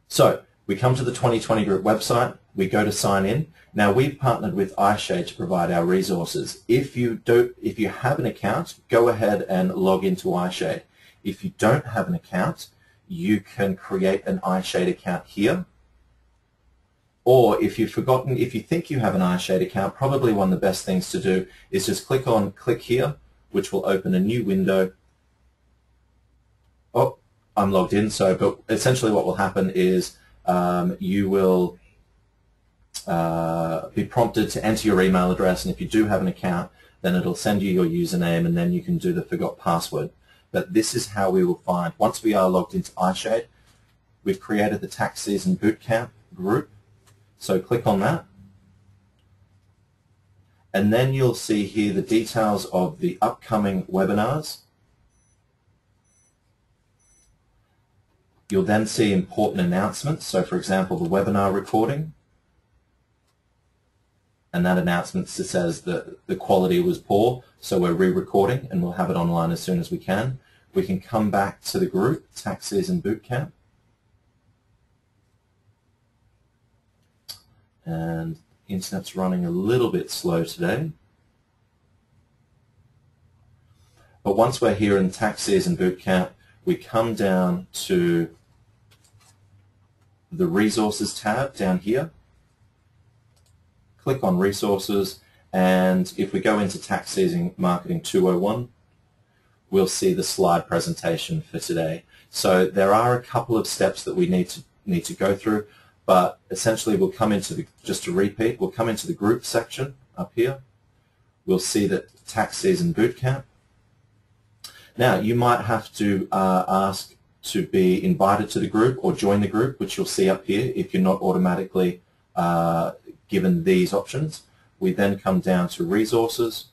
So we come to the 2020 Group website, we go to sign in. Now we've partnered with iShade to provide our resources. If you have an account, go ahead and log into iShade. If you don't have an account, you can create an iShade account here. Or if you think you have an iShade account, probably one of the best things to do is just click here, which will open a new window. Oh, I'm logged in, but essentially what will happen is you will be prompted to enter your email address, and if you do have an account, then it'll send you your username, and then you can do the forgot password. But this is how we will find, once we are logged into iShade, we've created the Tax Season Bootcamp group. So click on that, and then you'll see here the details of the upcoming webinars. You'll then see important announcements. So for example, the webinar recording, and that announcement says that the quality was poor, so we're re-recording and we'll have it online as soon as we can. We can come back to the group, Tax Season Bootcamp, and internet's running a little bit slow today. But once we're here in Tax Season Bootcamp, we come down to the Resources tab down here. Click on Resources, and if we go into Tax Season Marketing 201, we'll see the slide presentation for today. So there are a couple of steps that we need to go through, but essentially we'll come into just to repeat, we'll come into the group section up here. We'll see that Tax Season Bootcamp. Now you might have to ask to be invited to the group or join the group, which you'll see up here if you're not automatically given these options. We then come down to Resources,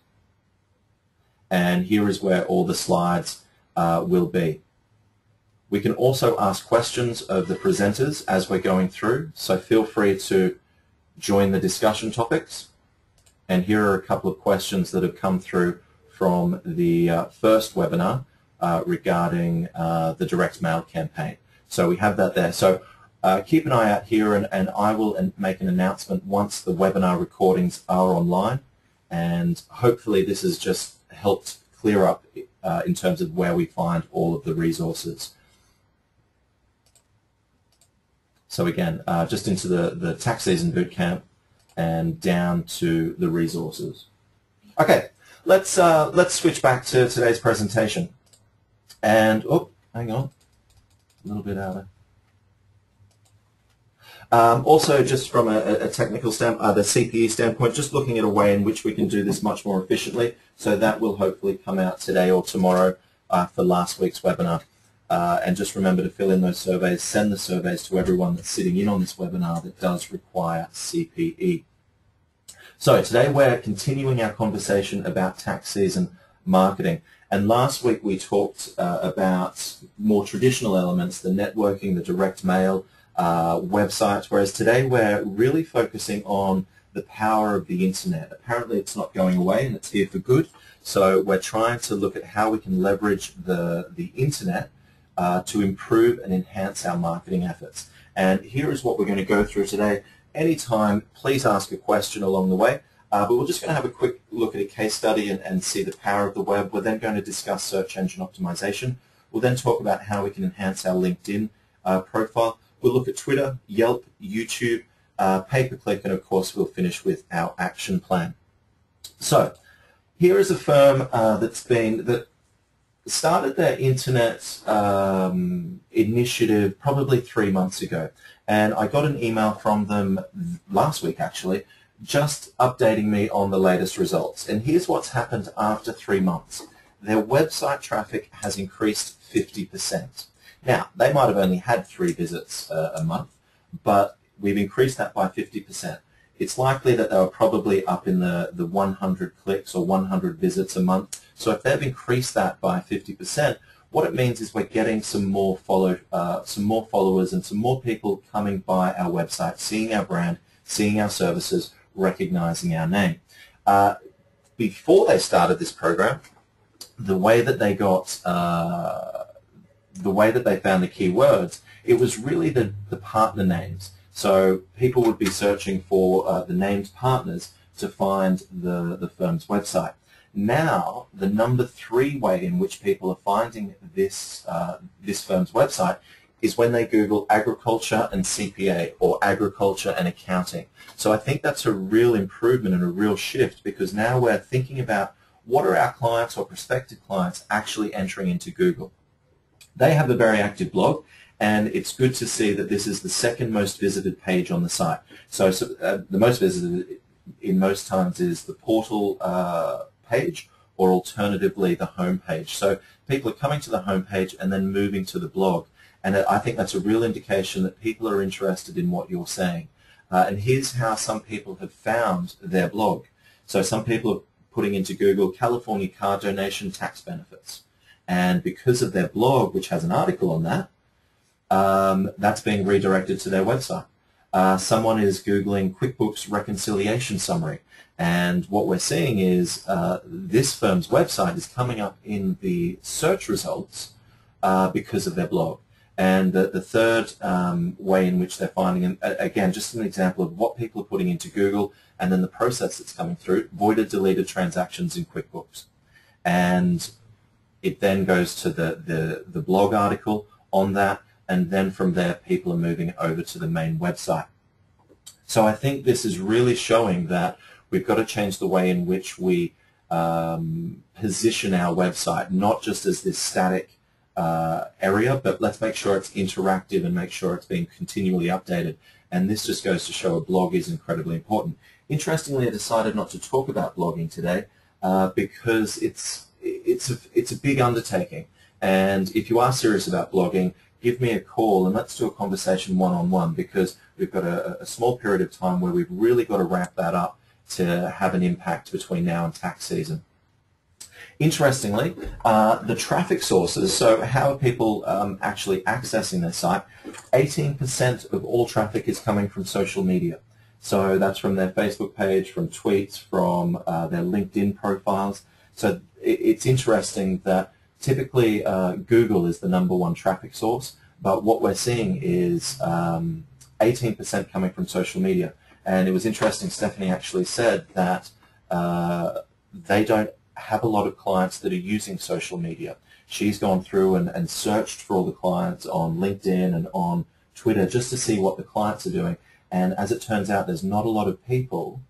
and here is where all the slides will be. We can also ask questions of the presenters as we're going through, so feel free to join the discussion topics. And here are a couple of questions that have come through from the first webinar regarding the direct mail campaign. So we have that there. So keep an eye out here, and I will make an announcement once the webinar recordings are online, and hopefully this has just helped clear up in terms of where we find all of the resources. So again, just into the Tax Season Bootcamp and down to the resources. Okay, let's switch back to today's presentation. And oh, hang on, a little bit out of. Also, just from a technical standpoint, the CPE standpoint, just looking at a way in which we can do this much more efficiently. So that will hopefully come out today or tomorrow for last week's webinar. And just remember to fill in those surveys, send the surveys to everyone that's sitting in on this webinar that does require CPE. So today we're continuing our conversation about tax season marketing. And last week we talked about more traditional elements, the networking, the direct mail, websites, whereas today we're really focusing on the power of the internet. Apparently it's not going away and it's here for good. So we're trying to look at how we can leverage the internet to improve and enhance our marketing efforts. And here is what we're going to go through today. Anytime, please ask a question along the way. But we're just going to have a quick look at a case study and see the power of the web. We're then going to discuss search engine optimization. We'll then talk about how we can enhance our LinkedIn profile. We'll look at Twitter, Yelp, YouTube, pay-per-click, and of course we'll finish with our action plan. So here is a firm that started their internet initiative probably 3 months ago, and I got an email from them last week actually, just updating me on the latest results. And here's what's happened after 3 months. Their website traffic has increased 50%. Now, they might have only had 3 visits a month, but we've increased that by 50%. It's likely that they were probably up in the 100 clicks or 100 visits a month. So if they've increased that by 50%, what it means is we're getting some more followers and some more people coming by our website, seeing our brand, seeing our services, recognizing our name. Before they started this program, the way that they found the keywords it was really the partner names. So people would be searching for the named partners to find the firm's website. Now, the number 3 way in which people are finding this, this firm's website is when they Google agriculture and CPA or agriculture and accounting. So I think that's a real improvement and a real shift, because now we're thinking about what are our clients or prospective clients actually entering into Google. They have a very active blog, and it's good to see that this is the 2nd most visited page on the site. So the most visited in most times is the portal page, or alternatively the home page. So people are coming to the home page and then moving to the blog. And I think that's a real indication that people are interested in what you're saying. And here's how some people have found their blog. So some people are putting into Google California car donation tax benefits. And because of their blog, which has an article on that, that's being redirected to their website. Someone is Googling QuickBooks reconciliation summary. And what we're seeing is this firm's website is coming up in the search results because of their blog. And the third way in which they're finding, and again, just an example of what people are putting into Google and then the process that's coming through, voided deleted transactions in QuickBooks. And it then goes to the blog article on that, and then from there people are moving over to the main website. So I think this is really showing that we've got to change the way in which we position our website, not just as this static area, but let's make sure it's interactive and make sure it's being continually updated. And this just goes to show a blog is incredibly important. Interestingly, I decided not to talk about blogging today because it's a big undertaking. And if you are serious about blogging, give me a call and let's do a conversation one-on-one, because we've got a small period of time where we've really got to wrap that up to have an impact between now and tax season. Interestingly, the traffic sources, so how are people actually accessing their site? 18% of all traffic is coming from social media. So that's from their Facebook page, from tweets, from their LinkedIn profiles. So it's interesting that typically Google is the #1 traffic source, but what we're seeing is 18% coming from social media. And it was interesting, Stephanie actually said that they don't have a lot of clients that are using social media. She's gone through and searched for all the clients on LinkedIn and on Twitter just to see what the clients are doing. And as it turns out, there's not a lot of people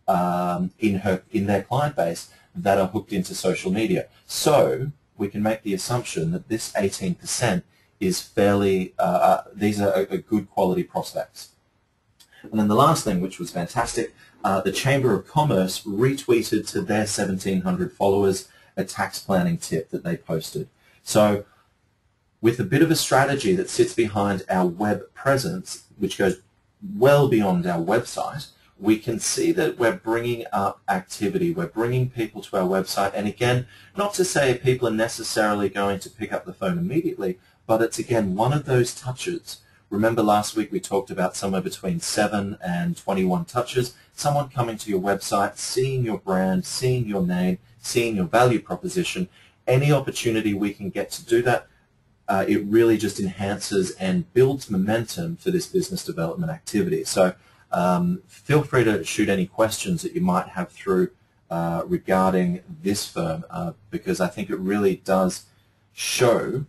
in their client base that are hooked into social media. So we can make the assumption that this 18% is fairly, these are a good quality prospects. And then the last thing, which was fantastic, the Chamber of Commerce retweeted to their 1,700 followers a tax planning tip that they posted. So with a bit of a strategy that sits behind our web presence, which goes well beyond our website, we can see that we're bringing up activity. We're bringing people to our website. And again, not to say people are necessarily going to pick up the phone immediately, but it's, again, one of those touches. Remember last week we talked about somewhere between 7 and 21 touches. Someone coming to your website, seeing your brand, seeing your name, seeing your value proposition. Any opportunity we can get to do that, it really just enhances and builds momentum for this business development activity. So feel free to shoot any questions that you might have through regarding this firm, because I think it really does show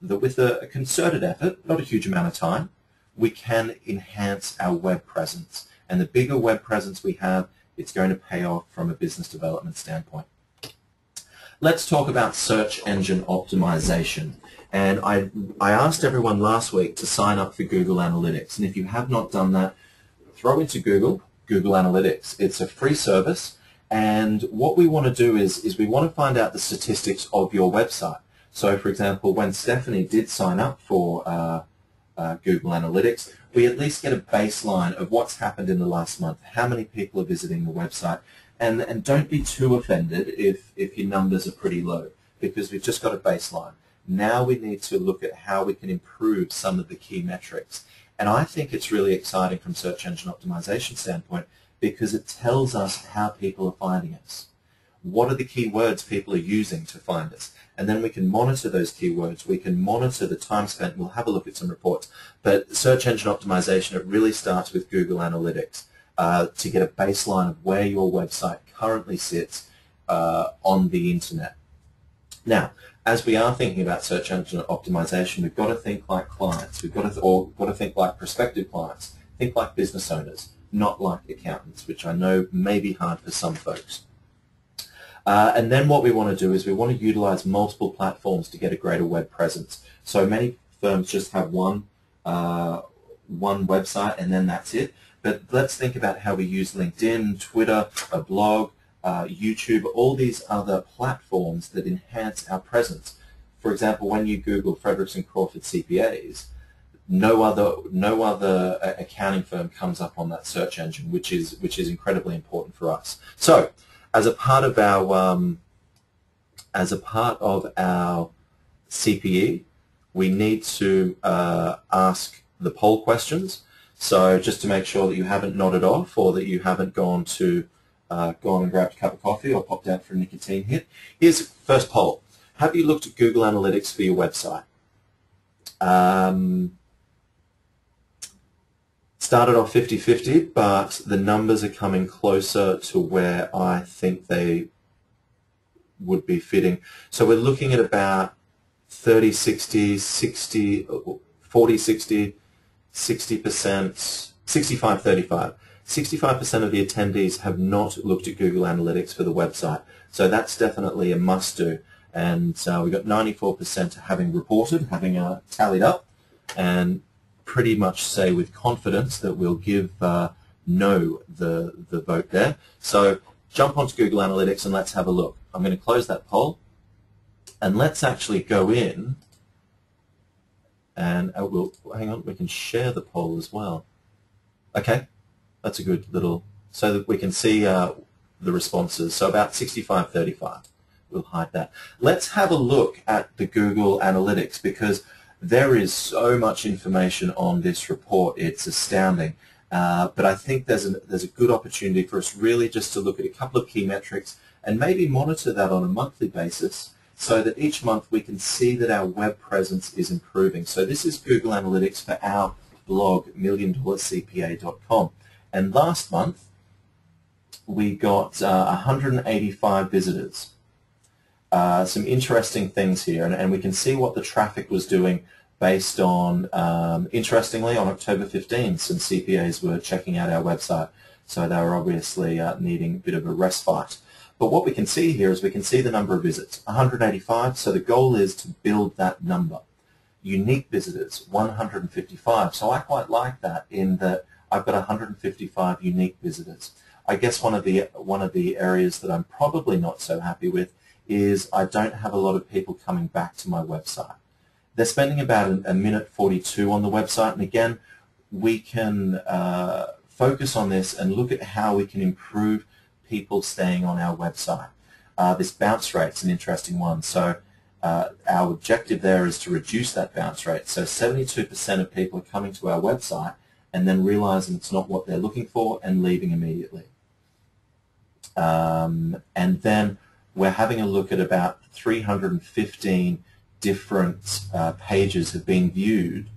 that with a concerted effort, not a huge amount of time, we can enhance our web presence. And the bigger web presence we have, it's going to pay off from a business development standpoint. Let's talk about search engine optimization. And I asked everyone last week to sign up for Google Analytics. And if you have not done that, throw into Google Analytics. It's a free service. And what we want to do is we want to find out the statistics of your website. So, for example, when Stephanie did sign up for Google Analytics, we at least get a baseline of what's happened in the last month, how many people are visiting the website, and don't be too offended if your numbers are pretty low, because we've just got a baseline. Now we need to look at how we can improve some of the key metrics. And I think it's really exciting from search engine optimization standpoint because it tells us how people are finding us. what are the keywords people are using to find us? And then we can monitor those keywords. We can monitor the time spent. We'll have a look at some reports. But search engine optimization, it really starts with Google Analytics to get a baseline of where your website currently sits on the internet. Now, as we are thinking about search engine optimization, we've got to think like clients. We've got to think like prospective clients. Think like business owners, not like accountants, which I know may be hard for some folks. And then what we want to do is we want to utilize multiple platforms to get a greater web presence. So many firms just have one website and then that's it. But let's think about how we use LinkedIn, Twitter, a blog, YouTube, all these other platforms that enhance our presence. For example, when you Google Fredericks & Crawford CPAs, no other accounting firm comes up on that search engine, which is incredibly important for us. So, as a part of our CPE, we need to ask the poll questions. So just to make sure that you haven't nodded off or that you haven't gone and grabbed a cup of coffee or popped out for a nicotine hit. Here's the first poll. Have you looked at Google Analytics for your website? Started off 50-50, but the numbers are coming closer to where I think they would be fitting. So we're looking at about 30-60, 60, 40-60, 60%, 65-35. 65% of the attendees have not looked at Google Analytics for the website. So that's definitely a must-do. And we've got 94% having reported, having tallied up, and pretty much say with confidence that we'll give no the vote there. So jump onto Google Analytics and let's have a look. I'm going to close that poll and let's actually go in and we'll hang on, we can share the poll as well. Okay, that's a good little, so that we can see the responses. So about 65-35. We'll hide that. Let's have a look at the Google Analytics because there is so much information on this report. It's astounding. But I think there's a good opportunity for us really just to look at a couple of key metrics and maybe monitor that on a monthly basis so that each month we can see that our web presence is improving. So this is Google Analytics for our blog, milliondollarcpa.com. And last month we got 185 visitors. Some interesting things here, and we can see what the traffic was doing based on, interestingly, on October 15, some CPAs were checking out our website, so they were obviously needing a bit of a respite. But what we can see here is we can see the number of visits, 185, so the goal is to build that number. Unique visitors, 155, so I quite like that in that I've got 155 unique visitors. I guess one of the areas that I'm probably not so happy with is I don't have a lot of people coming back to my website. They're spending about a minute 42 on the website, and again, we can focus on this and look at how we can improve people staying on our website. This bounce rate's an interesting one. So our objective there is to reduce that bounce rate. So 72% of people are coming to our website and then realizing it's not what they're looking for and leaving immediately. And then we're having a look at about 315 different pages have been viewed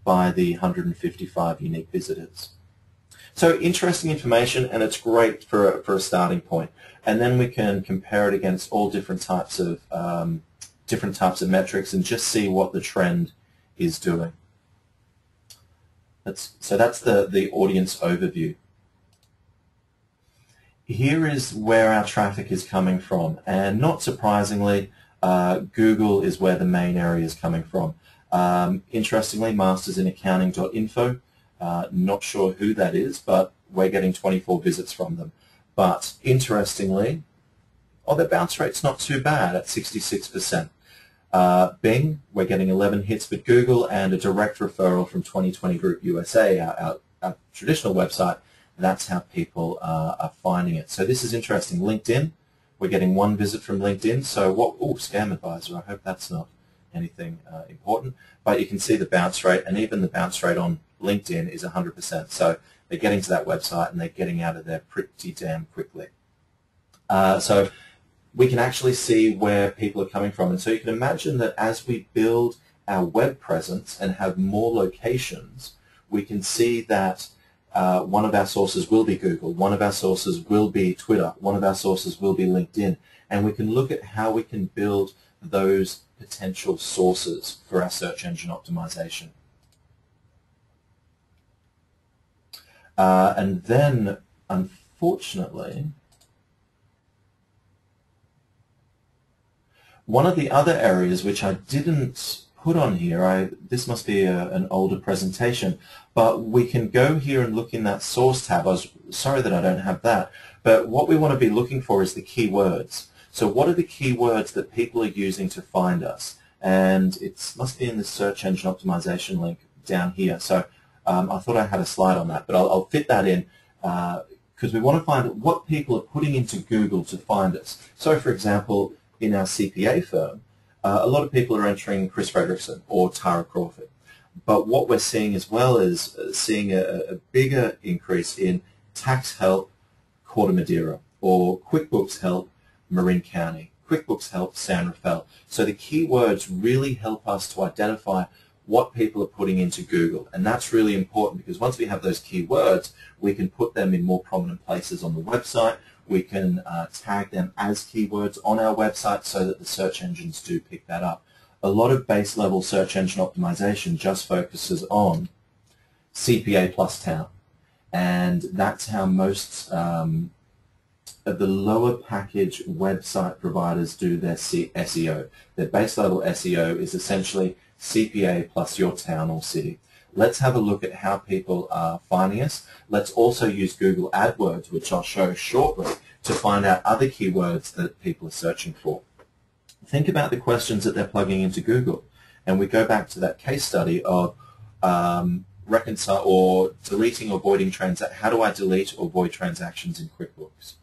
by the 155 unique visitors. So interesting information, and it's great for a starting point. And then we can compare it against all different types of metrics and just see what the trend is doing. So that's the audience overview. Here is where our traffic is coming from, and not surprisingly, Google is where the main area is coming from. Interestingly, mastersinaccounting.info, not sure who that is, but we're getting 24 visits from them. But interestingly, their bounce rate's not too bad at 66%. Bing, we're getting 11 hits with Google and a direct referral from 2020 Group USA, our traditional website. That's how people are finding it. So this is interesting. LinkedIn, we're getting 1 visit from LinkedIn. So what? Oh, Scam Advisor. I hope that's not anything important. But you can see the bounce rate, and even the bounce rate on LinkedIn is 100%. So they're getting to that website and they're getting out of there pretty damn quickly. So we can actually see where people are coming from. And so you can imagine that as we build our web presence and have more locations, we can see that one of our sources will be Google, one of our sources will be Twitter, one of our sources will be LinkedIn, and we can look at how we can build those potential sources for our search engine optimization. And then, unfortunately, one of the other areas which I didn't put on here, this must be an older presentation, but we can go here and look in that source tab. I was sorry that I don't have that, but what we want to be looking for is the keywords. So what are the keywords that people are using to find us? And it must be in the search engine optimization link down here. So I thought I had a slide on that, but I'll fit that in because we want to find what people are putting into Google to find us. So for example, in our CPA firm, a lot of people are entering Chris Frederickson or Tara Crawford. But what we're seeing as well is seeing a bigger increase in tax help Corte Madera or QuickBooks help Marin County, QuickBooks help San Rafael. So the keywords really help us to identify what people are putting into Google. And that's really important because once we have those keywords, we can put them in more prominent places on the website. We can tag them as keywords on our website so that the search engines do pick that up. A lot of base level search engine optimization just focuses on CPA plus town. And that's how most of the lower package website providers do their SEO. Their base level SEO is essentially CPA plus your town or city. Let's have a look at how people are finding us. Let's also use Google AdWords, which I'll show shortly, to find out other keywords that people are searching for. Think about the questions that they're plugging into Google. And we go back to that case study of reconcile or deleting or voiding transactions. How do I delete or void transactions in QuickBooks?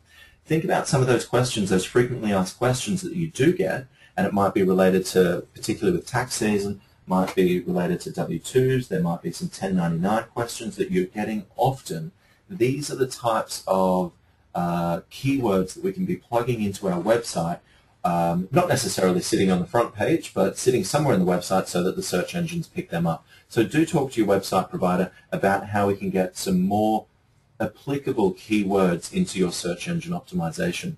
Think about some of those questions, those frequently asked questions that you do get, and it might be related to, particularly with tax season, might be related to W-2s, there might be some 1099 questions that you're getting often. These are the types of keywords that we can be plugging into our website, not necessarily sitting on the front page, but sitting somewhere in the website so that the search engines pick them up. So do talk to your website provider about how we can get some more applicable keywords into your search engine optimization.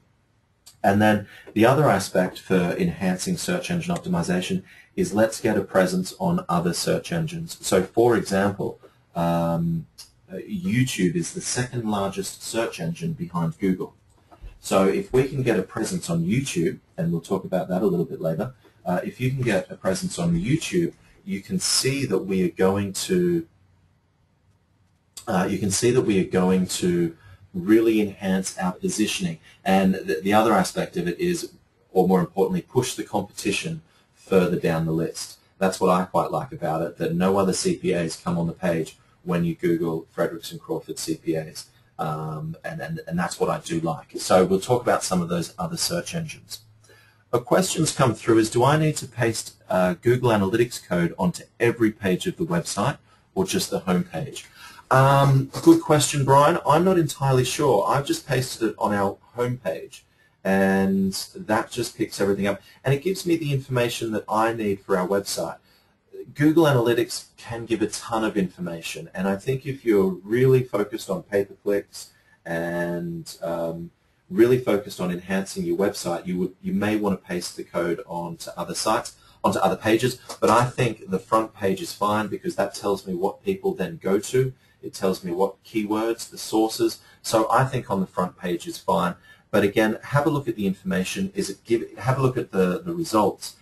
And then the other aspect for enhancing search engine optimization is let's get a presence on other search engines. So for example, YouTube is the second largest search engine behind Google. So if we can get a presence on YouTube, and we'll talk about that a little bit later, if you can get a presence on YouTube, you can see that we are going to really enhance our positioning. And the other aspect of it is, or more importantly, push the competition further down the list. That's what I quite like about it, that no other CPAs come on the page when you Google Frederickson Crawford CPAs. And that's what I do like. So we'll talk about some of those other search engines. A question's come through is, do I need to paste Google Analytics code onto every page of the website or just the home page? Good question, Brian. I'm not entirely sure. I've just pasted it on our home page, and that just picks everything up. And it gives me the information that I need for our website. Google Analytics can give a ton of information, and I think if you're really focused on pay-per-clicks and really focused on enhancing your website, you may want to paste the code onto other sites, onto other pages, but I think the front page is fine because that tells me what people then go to. It tells me what keywords, the sources. So I think on the front page is fine. But again, have a look at the information. Have a look at the results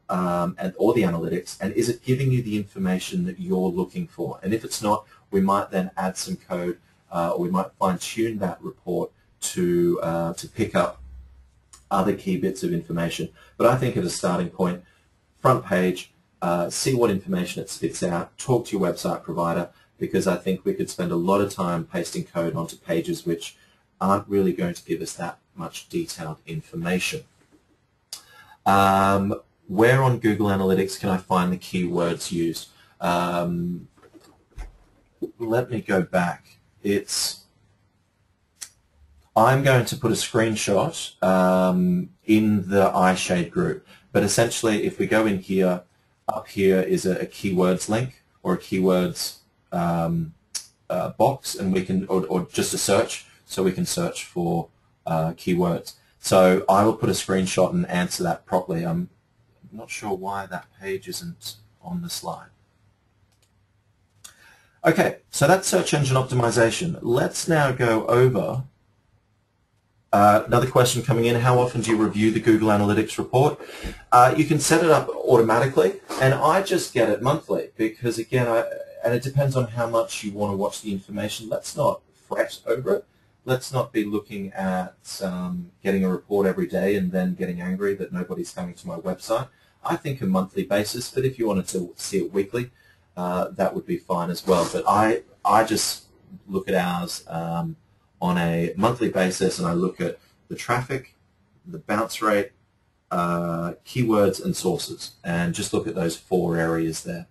or the analytics, and is it giving you the information that you're looking for? And if it's not, we might then add some code, or we might fine-tune that report to pick up other key bits of information. But I think at a starting point, front page, see what information it spits out, talk to your website provider, because I think we could spend a lot of time pasting code onto pages which aren't really going to give us that much detailed information. Where on Google Analytics can I find the keywords used? Let me go back. I'm going to put a screenshot in the iShade group. But essentially, if we go in here, up here is a keywords link or a keywords box, and we can, or just a search, so we can search for keywords. So I will put a screenshot and answer that properly. I'm not sure why that page isn't on the slide. Okay, so that's search engine optimization. Let's now go over another question coming in: how often do you review the Google Analytics report? You can set it up automatically, and I just get it monthly because, again, and it depends on how much you want to watch the information. Let's not fret over it. Let's not be looking at getting a report every day and then getting angry that nobody's coming to my website. I think a monthly basis, but if you wanted to see it weekly, that would be fine as well. But I just look at ours on a monthly basis, and I look at the traffic, the bounce rate, keywords, and sources, and just look at those 4 areas there.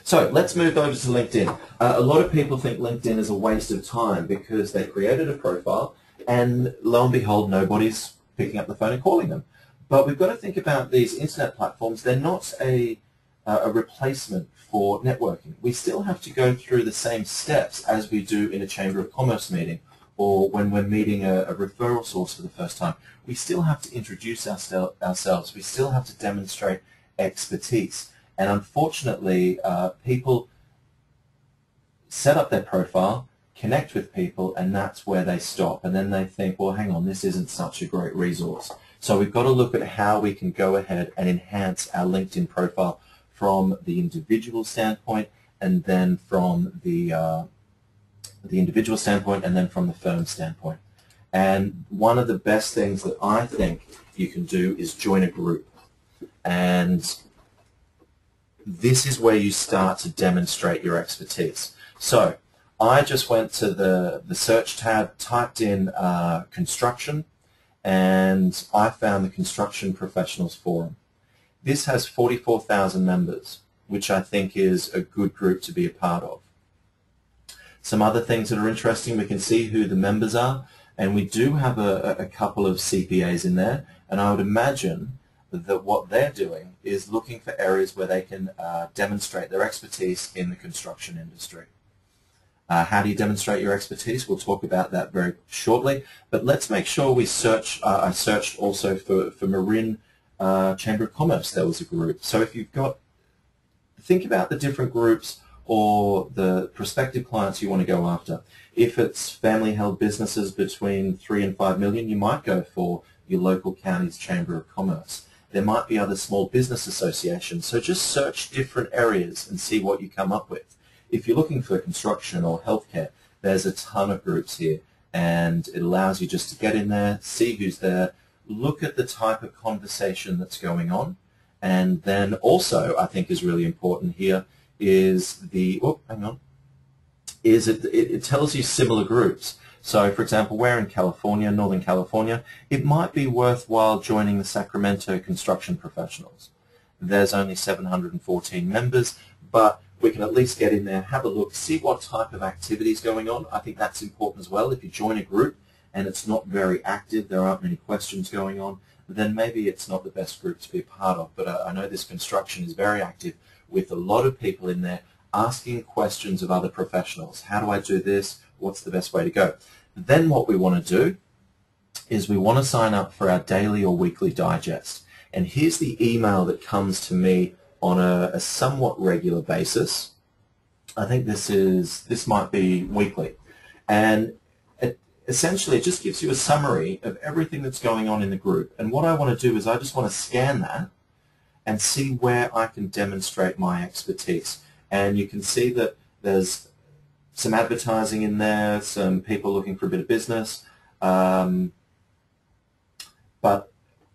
So let's move over to LinkedIn. A lot of people think LinkedIn is a waste of time because they created a profile, and lo and behold, nobody's picking up the phone and calling them. But we've got to think about these internet platforms. They're not a replacement for networking. We still have to go through the same steps as we do in a Chamber of Commerce meeting or when we're meeting a referral source for the first time. We still have to introduce ourselves. We still have to demonstrate expertise. And unfortunately, people set up their profile, connect with people, and that's where they stop. And then they think, well, hang on, this isn't such a great resource. So we've got to look at how we can go ahead and enhance our LinkedIn profile from the individual standpoint, and then from the individual standpoint, and then from the firm standpoint. And one of the best things that I think you can do is join a group. And this is where you start to demonstrate your expertise. So I just went to the search tab, typed in construction, and I found the Construction Professionals Forum. This has 44,000 members, which I think is a good group to be a part of. Some other things that are interesting, we can see who the members are, and we do have a couple of CPAs in there, and I would imagine that what they're doing is looking for areas where they can demonstrate their expertise in the construction industry. How do you demonstrate your expertise? We'll talk about that very shortly, but let's make sure we search. I searched also for Marin Chamber of Commerce. There was a group. So if you've got, think about the different groups or the prospective clients you want to go after. If it's family-held businesses between 3 and 5 million, you might go for your local county's Chamber of Commerce. There might be other small business associations. So just search different areas and see what you come up with. If you're looking for construction or healthcare, there's a ton of groups here, and it allows you just to get in there, see who's there, look at the type of conversation that's going on, and then also I think is really important here is the, it tells you similar groups. So for example, we're in California, Northern California, it might be worthwhile joining the Sacramento Construction Professionals. There's only 714 members, but we can at least get in there, have a look, see what type of activity is going on. I think that's important as well. If you join a group and it's not very active, there aren't many questions going on, then maybe it's not the best group to be a part of. But I know this construction is very active with a lot of people in there asking questions of other professionals. How do I do this? What's the best way to go? Then what we want to do is we want to sign up for our daily or weekly digest. And here's the email that comes to me on a somewhat regular basis. I think this might be weekly. And essentially it just gives you a summary of everything that's going on in the group. And what I want to do is I just want to scan that and see where I can demonstrate my expertise. And you can see that there's some advertising in there, some people looking for a bit of business. But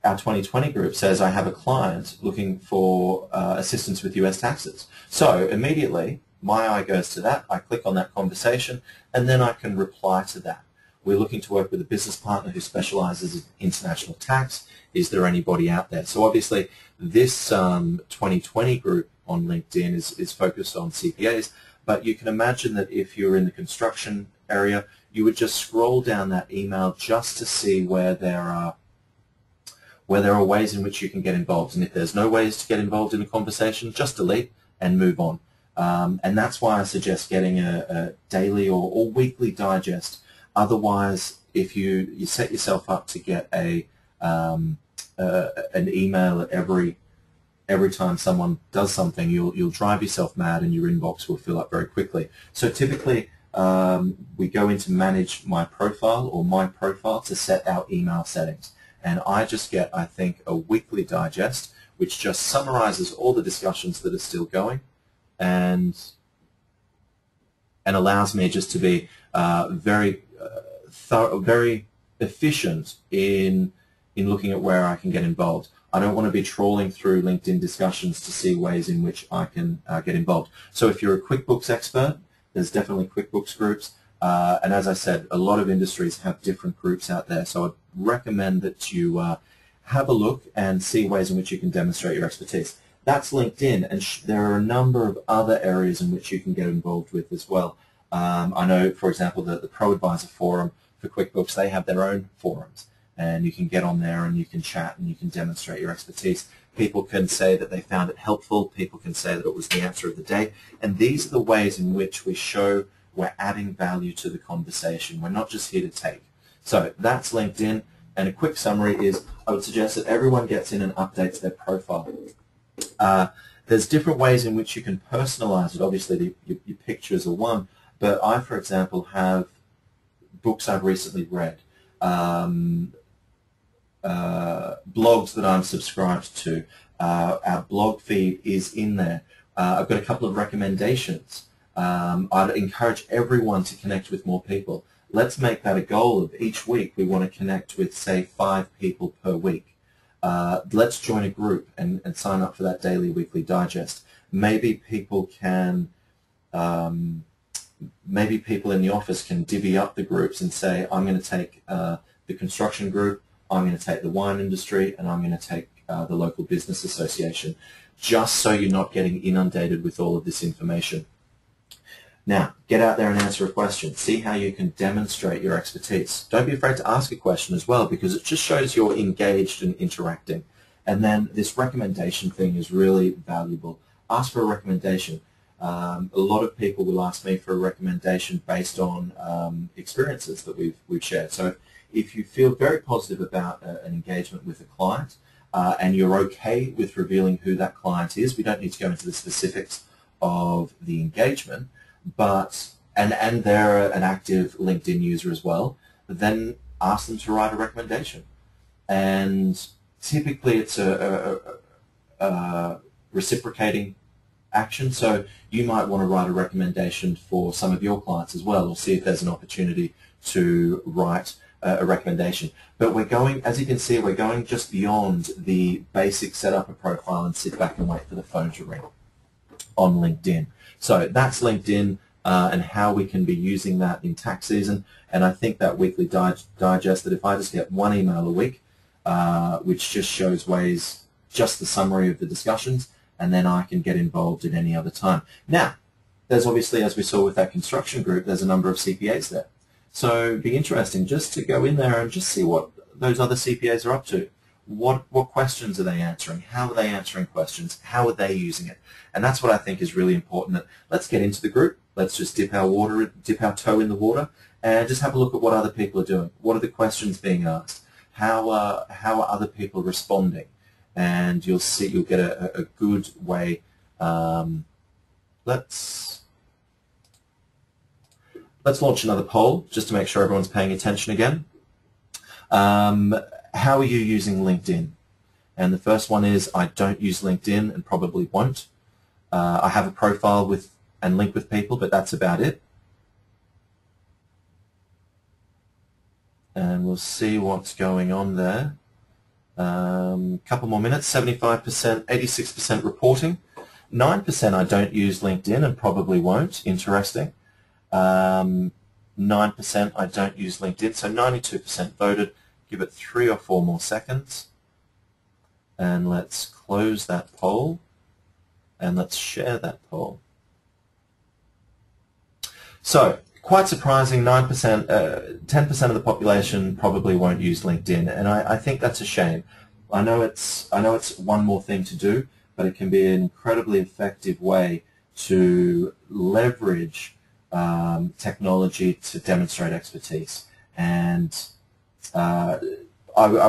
our 2020 group says I have a client looking for assistance with US taxes. So immediately my eye goes to that, I click on that conversation, and then I can reply to that. We're looking to work with a business partner who specializes in international tax. Is there anybody out there? So obviously this 2020 group on LinkedIn is focused on CPAs, but you can imagine that if you're in the construction area, you would just scroll down that email just to see where there are ways in which you can get involved. And if there's no ways to get involved in a conversation, just delete and move on. And that's why I suggest getting a daily or weekly digest. Otherwise, if you set yourself up to get an email at every time someone does something, you'll drive yourself mad and your inbox will fill up very quickly. So typically, we go into manage my profile or my profile to set our email settings. And I just get, I think, a weekly digest which just summarizes all the discussions that are still going and allows me just to be very efficient in looking at where I can get involved. I don't want to be trawling through LinkedIn discussions to see ways in which I can get involved. So if you're a QuickBooks expert, there's definitely QuickBooks groups. And as I said, a lot of industries have different groups out there. So I'd recommend that you have a look and see ways in which you can demonstrate your expertise. That's LinkedIn, and there are a number of other areas in which you can get involved with as well. I know, for example, the ProAdvisor forum for QuickBooks, they have their own forums, and you can get on there and you can chat and you can demonstrate your expertise. People can say that they found it helpful. People can say that it was the answer of the day. And these are the ways in which we show we're adding value to the conversation. We're not just here to take. So that's LinkedIn. And a quick summary is I would suggest that everyone gets in and updates their profile. There's different ways in which you can personalize it. Obviously, your pictures are one. But I, for example, have books I've recently read, blogs that I'm subscribed to. Our blog feed is in there. I've got a couple of recommendations. I'd encourage everyone to connect with more people. Let's make that a goal of each week we want to connect with, say, 5 people per week. Let's join a group and sign up for that daily, weekly digest. Maybe people can, maybe people in the office can divvy up the groups and say, I'm going to take the construction group, I'm going to take the wine industry, and I'm going to take the local business association, just so you're not getting inundated with all of this information. Now, get out there and answer a question. See how you can demonstrate your expertise. Don't be afraid to ask a question as well, because it just shows you're engaged and interacting. And then this recommendation thing is really valuable. Ask for a recommendation. A lot of people will ask me for a recommendation based on experiences that we've shared. So if you feel very positive about an engagement with a client and you're okay with revealing who that client is, we don't need to go into the specifics of the engagement, but and they're an active LinkedIn user as well, then ask them to write a recommendation. And typically it's a reciprocating action, so you might want to write a recommendation for some of your clients as well, or see if there's an opportunity to write a recommendation. But we're going, as you can see, we're going just beyond the basic set up a profile and sit back and wait for the phone to ring on LinkedIn. So that's LinkedIn and how we can be using that in tax season. And I think that weekly digest, that if I just get one email a week, which just shows ways, just the summary of the discussions, and then I can get involved at any other time. Now, there's obviously, as we saw with that construction group, there's a number of CPAs there. So it'd be interesting just to go in there and just see what those other CPAs are up to. What questions are they answering? How are they answering questions? How are they using it? And that's what I think is really important. That let's get into the group. Let's just dip our toe in the water, and just have a look at what other people are doing. What are the questions being asked? How are other people responding? And you'll see, you'll get a good way. Let's launch another poll just to make sure everyone's paying attention again. How are you using LinkedIn? And the first one is, I don't use LinkedIn and probably won't. I have a profile with and link with people, but that's about it. And we'll see what's going on there. Couple more minutes. 75%, 86% reporting. 9% I don't use LinkedIn and probably won't. Interesting. 9% I don't use LinkedIn, so 92% voted. Give it 3 or 4 more seconds, and let's close that poll, and let's share that poll. So, quite surprising, 9%, 10% of the population probably won't use LinkedIn, and I think that's a shame. I know it's one more thing to do, but it can be an incredibly effective way to leverage technology to demonstrate expertise. And I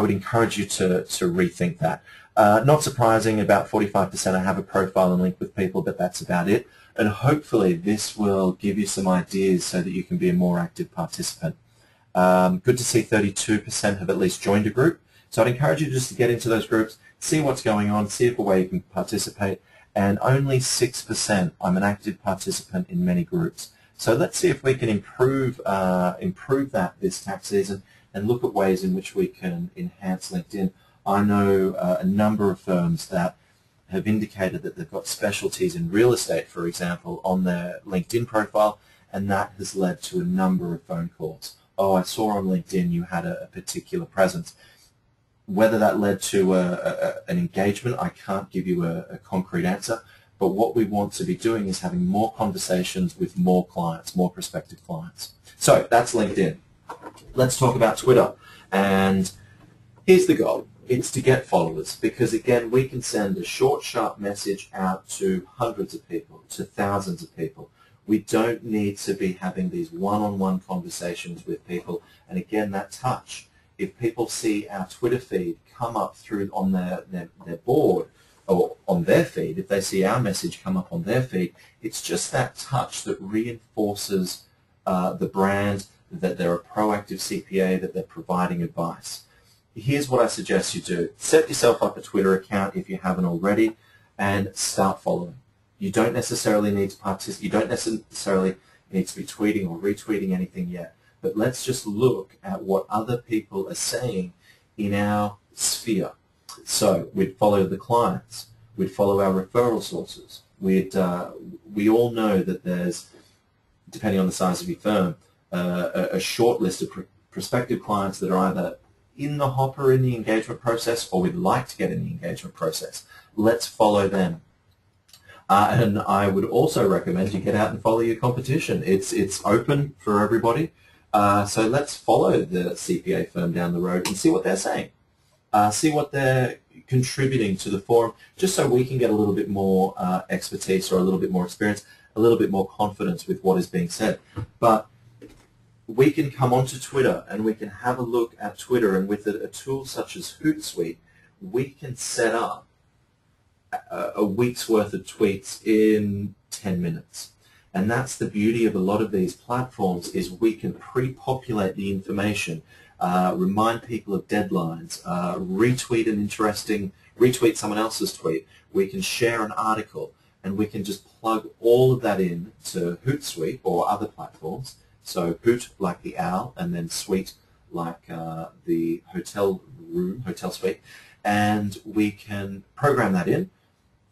would encourage you to rethink that. Not surprising, about 45% I have a profile and link with people, but that's about it. And hopefully this will give you some ideas so that you can be a more active participant. Good to see 32% have at least joined a group. So I'd encourage you just to get into those groups, see what's going on, see if a way you can participate. And only 6% I'm an active participant in many groups. So let's see if we can improve that this tax season and look at ways in which we can enhance LinkedIn. I know a number of firms that have indicated that they've got specialties in real estate, for example, on their LinkedIn profile, and that has led to a number of phone calls. Oh, I saw on LinkedIn you had a particular presence. Whether that led to an engagement, I can't give you a concrete answer, but what we want to be doing is having more conversations with more clients, more prospective clients. So that's LinkedIn. Let's talk about Twitter. And here's the goal. It's to get followers, because again, we can send a short, sharp message out to hundreds of people, to thousands of people. We don't need to be having these one-on-one conversations with people. And again, that touch. If people see our Twitter feed come up through on their board or on their feed, if they see our message come up on their feed, it's just that touch that reinforces the brand, that they're a proactive CPA, that they're providing advice. Here's what I suggest you do. Set yourself up a Twitter account if you haven't already and start following. You don't necessarily need to participate. You don't necessarily need to be tweeting or retweeting anything yet. But let's just look at what other people are saying in our sphere. So we'd follow the clients. We'd follow our referral sources. We all know that there's, depending on the size of your firm, a short list of prospective clients that are either in the hopper in the engagement process or we'd like to get in the engagement process. Let's follow them. And I would also recommend you get out and follow your competition. It's open for everybody. So let's follow the CPA firm down the road and see what they're saying. See what they're contributing to the forum, just so we can get a little bit more expertise or a little bit more experience, a little bit more confidence with what is being said. But we can come onto Twitter and we can have a look at Twitter, and with a tool such as Hootsuite, we can set up a week's worth of tweets in 10 minutes. And that's the beauty of a lot of these platforms, is we can pre-populate the information, remind people of deadlines, retweet someone else's tweet. We can share an article, and we can just plug all of that in to Hootsuite or other platforms. So Hoot like the owl, and then Suite like the hotel room, hotel suite, and we can program that in.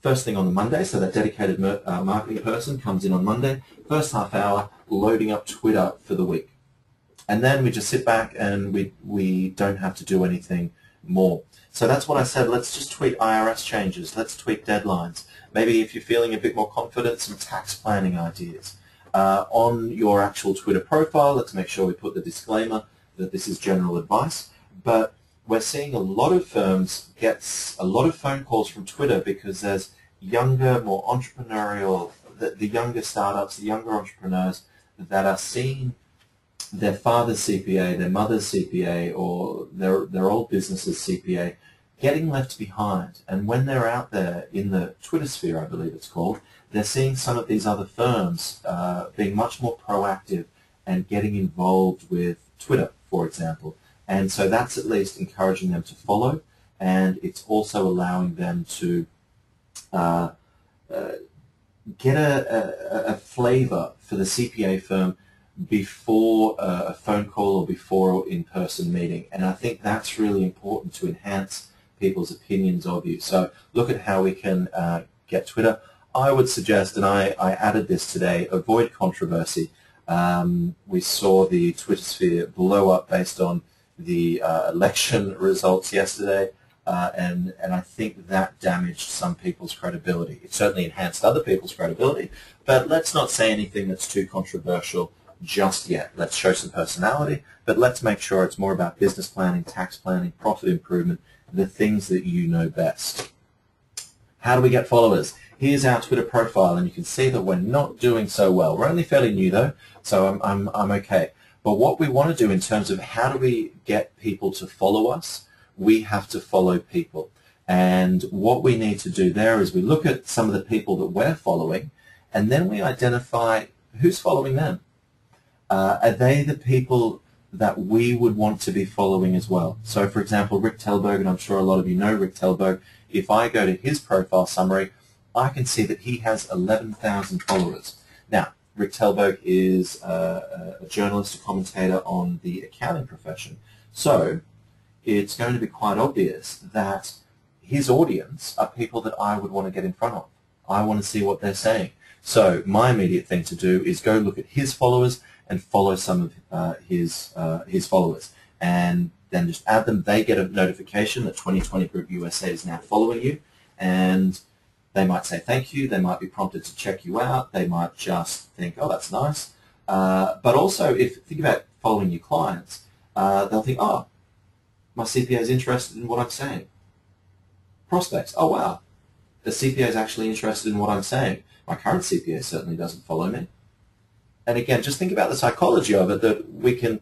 First thing on the Monday, so that dedicated marketing person comes in on Monday, first half hour, loading up Twitter for the week. And then we just sit back and we don't have to do anything more. So that's what I said. Let's just tweet IRS changes. Let's tweet deadlines. Maybe if you're feeling a bit more confident, some tax planning ideas. On your actual Twitter profile, let's make sure we put the disclaimer that this is general advice. But we're seeing a lot of firms get a lot of phone calls from Twitter because there's younger, more entrepreneurial, the younger startups, the younger entrepreneurs that are seeing their father's CPA, their mother's CPA, or their old business's CPA getting left behind. And when they're out there in the Twitter sphere, I believe it's called, they're seeing some of these other firms being much more proactive and getting involved with Twitter, for example. And so that's at least encouraging them to follow, and it's also allowing them to get a flavor for the CPA firm before a phone call or before an in-person meeting. And I think that's really important to enhance people's opinions of you. So look at how we can get Twitter. I would suggest, and I added this today, avoid controversy. We saw the Twitter sphere blow up based on the election results yesterday, and I think that damaged some people's credibility. It certainly enhanced other people's credibility, but let's not say anything that's too controversial just yet. Let's show some personality, but let's make sure it's more about business planning, tax planning, profit improvement, the things that you know best. How do we get followers? Here's our Twitter profile, and you can see that we're not doing so well. We're only fairly new though, so I'm okay. But what we want to do in terms of how do we get people to follow us, we have to follow people. And what we need to do there is we look at some of the people that we're following, and then we identify who's following them. Are they the people that we would want to be following as well? So for example, Rick Telberg, and I'm sure a lot of you know Rick Telberg, if I go to his profile summary, I can see that he has 11,000 followers. Now, Rick Telberg is a journalist, a commentator on the accounting profession. So it's going to be quite obvious that his audience are people that I would want to get in front of. I want to see what they're saying. So my immediate thing to do is go look at his followers and follow some of his followers, and then just add them. They get a notification that 2020 Group USA is now following you, and they might say thank you. They might be prompted to check you out. They might just think, oh, that's nice. But also, think about following your clients, they'll think, oh, my CPA is interested in what I'm saying. Prospects, oh wow, the CPA is actually interested in what I'm saying. My current CPA certainly doesn't follow me. And again, just think about the psychology of it, that we can,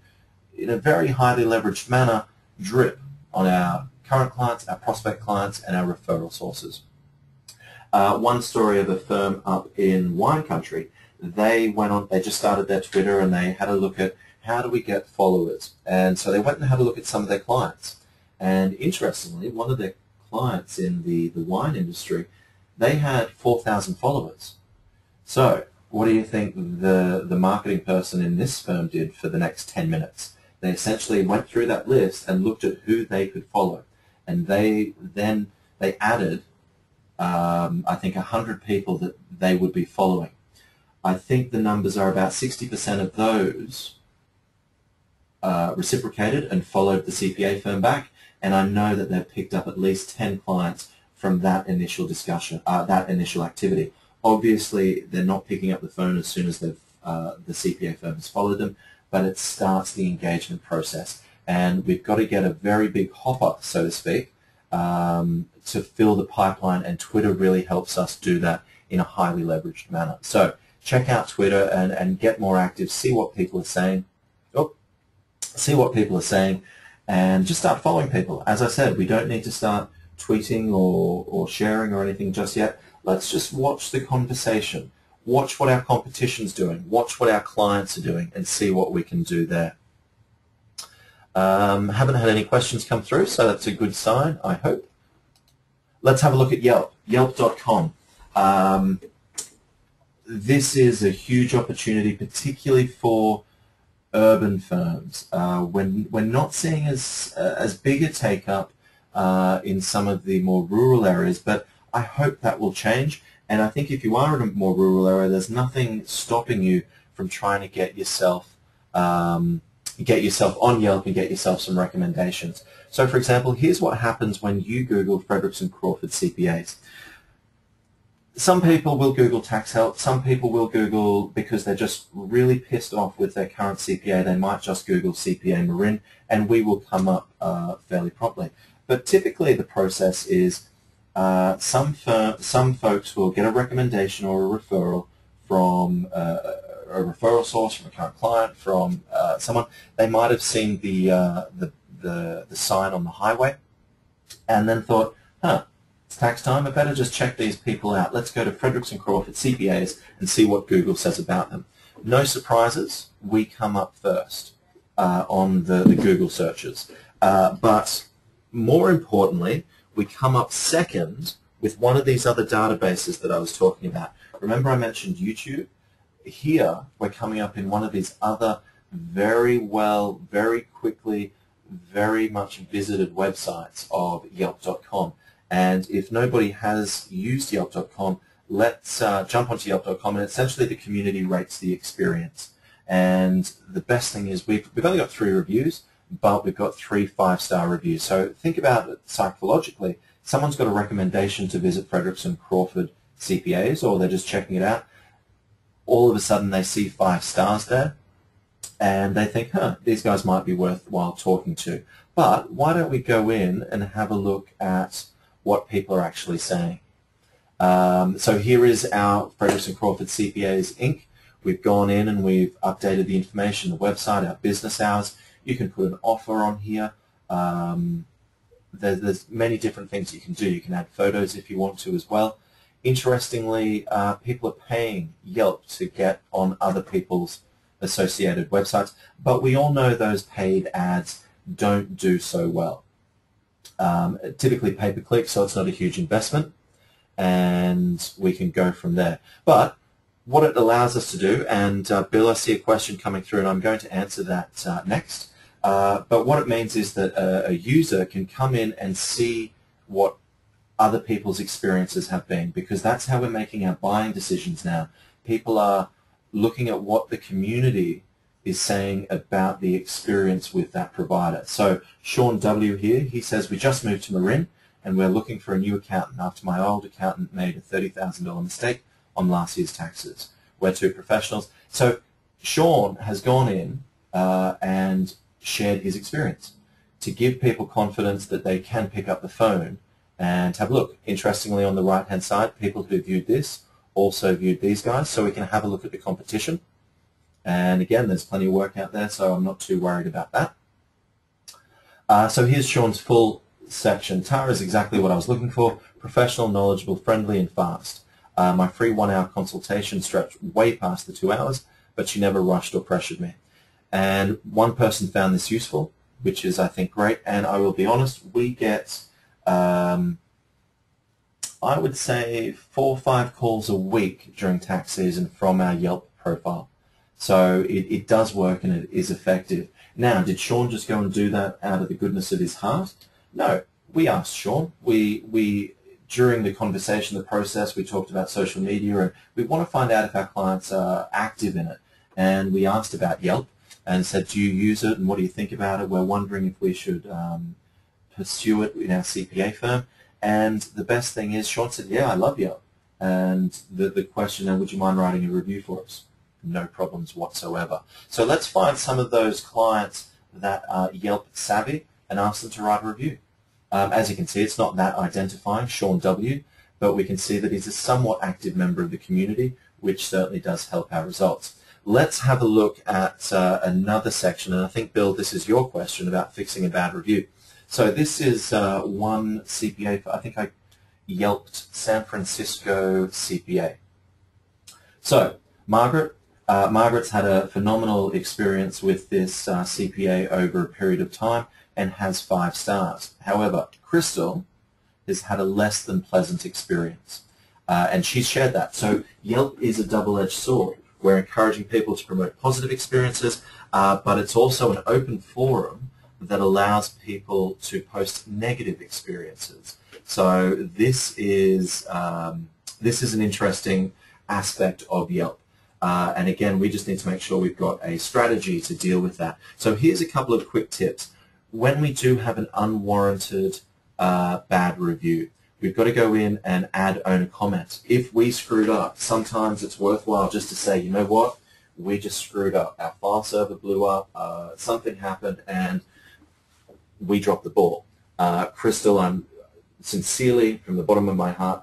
in a very highly leveraged manner, drip on our current clients, our prospect clients, and our referral sources. One story of a firm up in wine country, they just started their Twitter, and they had a look at how do we get followers. And so they went and had a look at some of their clients. And interestingly, one of their clients in the wine industry, they had 4,000 followers. So what do you think the marketing person in this firm did for the next 10 minutes? They essentially went through that list and looked at who they could follow. And they added, I think, 100 people that they would be following. I think the numbers are about 60% of those reciprocated and followed the CPA firm back. And I know that they've picked up at least 10 clients from that initial discussion, that initial activity. Obviously, they're not picking up the phone as soon as the CPA firm has followed them, but it starts the engagement process. And we've got to get a very big hopper, so to speak, to fill the pipeline, and Twitter really helps us do that in a highly leveraged manner. So check out Twitter and get more active, see what people are saying. And just start following people. As I said, we don't need to start tweeting or sharing or anything just yet. Let's just watch the conversation. Watch what our competition's doing. Watch what our clients are doing, and see what we can do there. Haven't had any questions come through, so that's a good sign, I hope. Let's have a look at Yelp, Yelp.com. This is a huge opportunity, particularly for urban firms. We're not seeing as big a take-up in some of the more rural areas, but I hope that will change. And I think if you are in a more rural area, there's nothing stopping you from trying to get yourself on Yelp and get yourself some recommendations. So, for example, here's what happens when you Google Fredericks and Crawford CPAs. Some people will Google tax help. Some people will Google because they're just really pissed off with their current CPA. They might just Google CPA Marin, and we will come up fairly promptly. But typically the process is some folks will get a recommendation or a referral from a referral source, from a current client, from someone. They might have seen the sign on the highway and then thought, huh, it's tax time, I better just check these people out. Let's go to Fredericks and Crawford CPAs and see what Google says about them. No surprises, we come up first on the Google searches. But more importantly, we come up second with one of these other databases that I was talking about. Remember I mentioned YouTube? Here we're coming up in one of these other very well, very quickly, very much visited websites of Yelp.com. And if nobody has used Yelp.com, let's jump onto Yelp.com, and essentially the community rates the experience. And the best thing is we've only got 3 reviews, but we've got 3 5-star reviews. So think about it psychologically. Someone's got a recommendation to visit Fredericks and Crawford CPAs, or they're just checking it out. All of a sudden they see 5 stars there. and they think, these guys might be worthwhile talking to. But why don't we go in and have a look at what people are actually saying. So here is our Fredericks & Crawford CPAs Inc. We've gone in and we've updated the information, the website, our business hours. You can put an offer on here. There's many different things you can do. You can add photos if you want to as well. Interestingly, people are paying Yelp to get on other people's associated websites, but we all know those paid ads don't do so well. Typically pay-per-click, so it's not a huge investment, and we can go from there. But what it allows us to do, and Bill, I see a question coming through, and I'm going to answer that next. But what it means is that a user can come in and see what other people's experiences have been, because that's how we're making our buying decisions now. People are looking at what the community is saying about the experience with that provider. So Sean W. here, he says, we just moved to Marin and we're looking for a new accountant after my old accountant made a $30,000 mistake on last year's taxes. We're two professionals. So Sean has gone in and shared his experience to give people confidence that they can pick up the phone and have a look. Interestingly, on the right-hand side, people who viewed this also viewed these guys, so we can have a look at the competition. And again, there's plenty of work out there, so I'm not too worried about that. So here's Sean's full section. Tara is exactly what I was looking for: professional, knowledgeable, friendly, and fast. My free 1-hour consultation stretched way past the 2 hours, but she never rushed or pressured me. And one person found this useful, which is, I think, great. And I will be honest, we get, I would say, 4 or 5 calls a week during tax season from our Yelp profile. So it does work and it is effective. Now, did Sean just go and do that out of the goodness of his heart? No, we asked Sean. We during the conversation, the process, we talked about social media, and we want to find out if our clients are active in it. And we asked about Yelp and said, do you use it and what do you think about it? We're wondering if we should pursue it in our CPA firm. And the best thing is, Sean said, yeah, I love Yelp. And the question, would you mind writing a review for us? No problems whatsoever. So let's find some of those clients that are Yelp savvy and ask them to write a review. As you can see, it's not that identifying, Sean W., but we can see that he's a somewhat active member of the community, which certainly does help our results. Let's have a look at another section, and I think, Bill, this is your question about fixing a bad review. So this is one CPA, I think I Yelped San Francisco CPA. So Margaret's had a phenomenal experience with this CPA over a period of time and has 5 stars. However, Crystal has had a less than pleasant experience, and she's shared that. So Yelp is a double-edged sword. We're encouraging people to promote positive experiences, but it's also an open forum that allows people to post negative experiences. So this is an interesting aspect of Yelp. And again, we just need to make sure we've got a strategy to deal with that. So here's a couple of quick tips. When we do have an unwarranted bad review, we've got to go in and add owner comments. If we screwed up, sometimes it's worthwhile just to say, you know what, we just screwed up. Our file server blew up, something happened, and we dropped the ball. Crystal, I'm sincerely, from the bottom of my heart,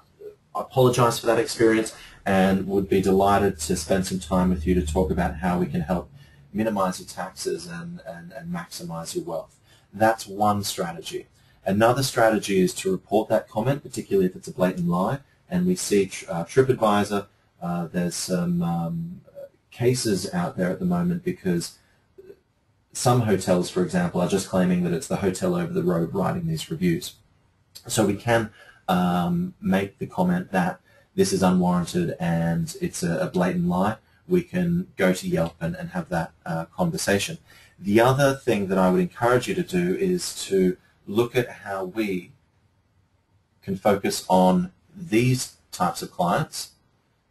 I apologize for that experience and would be delighted to spend some time with you to talk about how we can help minimize your taxes and maximize your wealth. That's one strategy. Another strategy is to report that comment, particularly if it's a blatant lie. And we see TripAdvisor, there's some cases out there at the moment because some hotels, for example, are just claiming that it's the hotel over the road writing these reviews. So we can make the comment that this is unwarranted and it's a blatant lie. We can go to Yelp and have that conversation. The other thing that I would encourage you to do is to look at how we can focus on these types of clients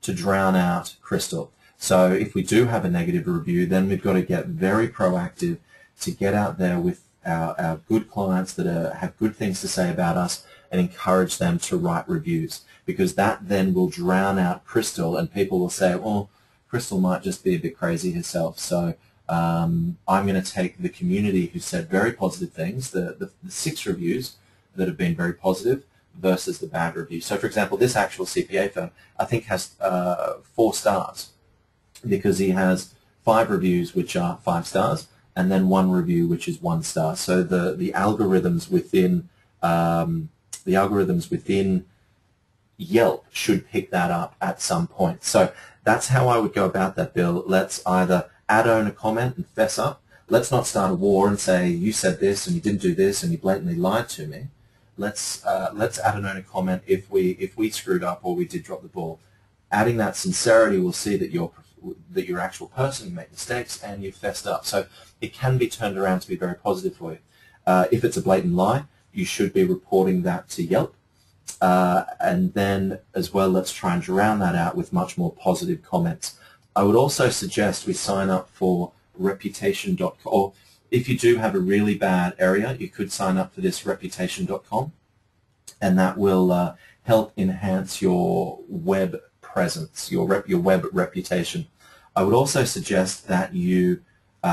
to drown out Crystal. So if we do have a negative review, then we've got to get very proactive to get out there with our good clients that have good things to say about us and encourage them to write reviews, because that then will drown out Crystal and people will say, well, Crystal might just be a bit crazy herself, so I'm going to take the community who said very positive things, the 6 reviews that have been very positive versus the bad review. So, for example, this actual CPA firm, I think, has 4 stars because he has 5 reviews which are 5 stars and then 1 review which is 1 star. So the algorithms within Yelp should pick that up at some point. So that's how I would go about that, Bill. Let's either own a comment and fess up. Let's not start a war and say you said this and you didn't do this and you blatantly lied to me. Let's own a comment if we screwed up or we did drop the ball. Adding that sincerity will see that you're actual person, you make mistakes, and you've fessed up. So it can be turned around to be very positive for you. If it's a blatant lie, you should be reporting that to Yelp. And then as well, let's try and drown that out with much more positive comments. I would also suggest we sign up for Reputation.com. Or if you do have a really bad area, you could sign up for this Reputation.com, and that will help enhance your web presence, your web reputation. I would also suggest that you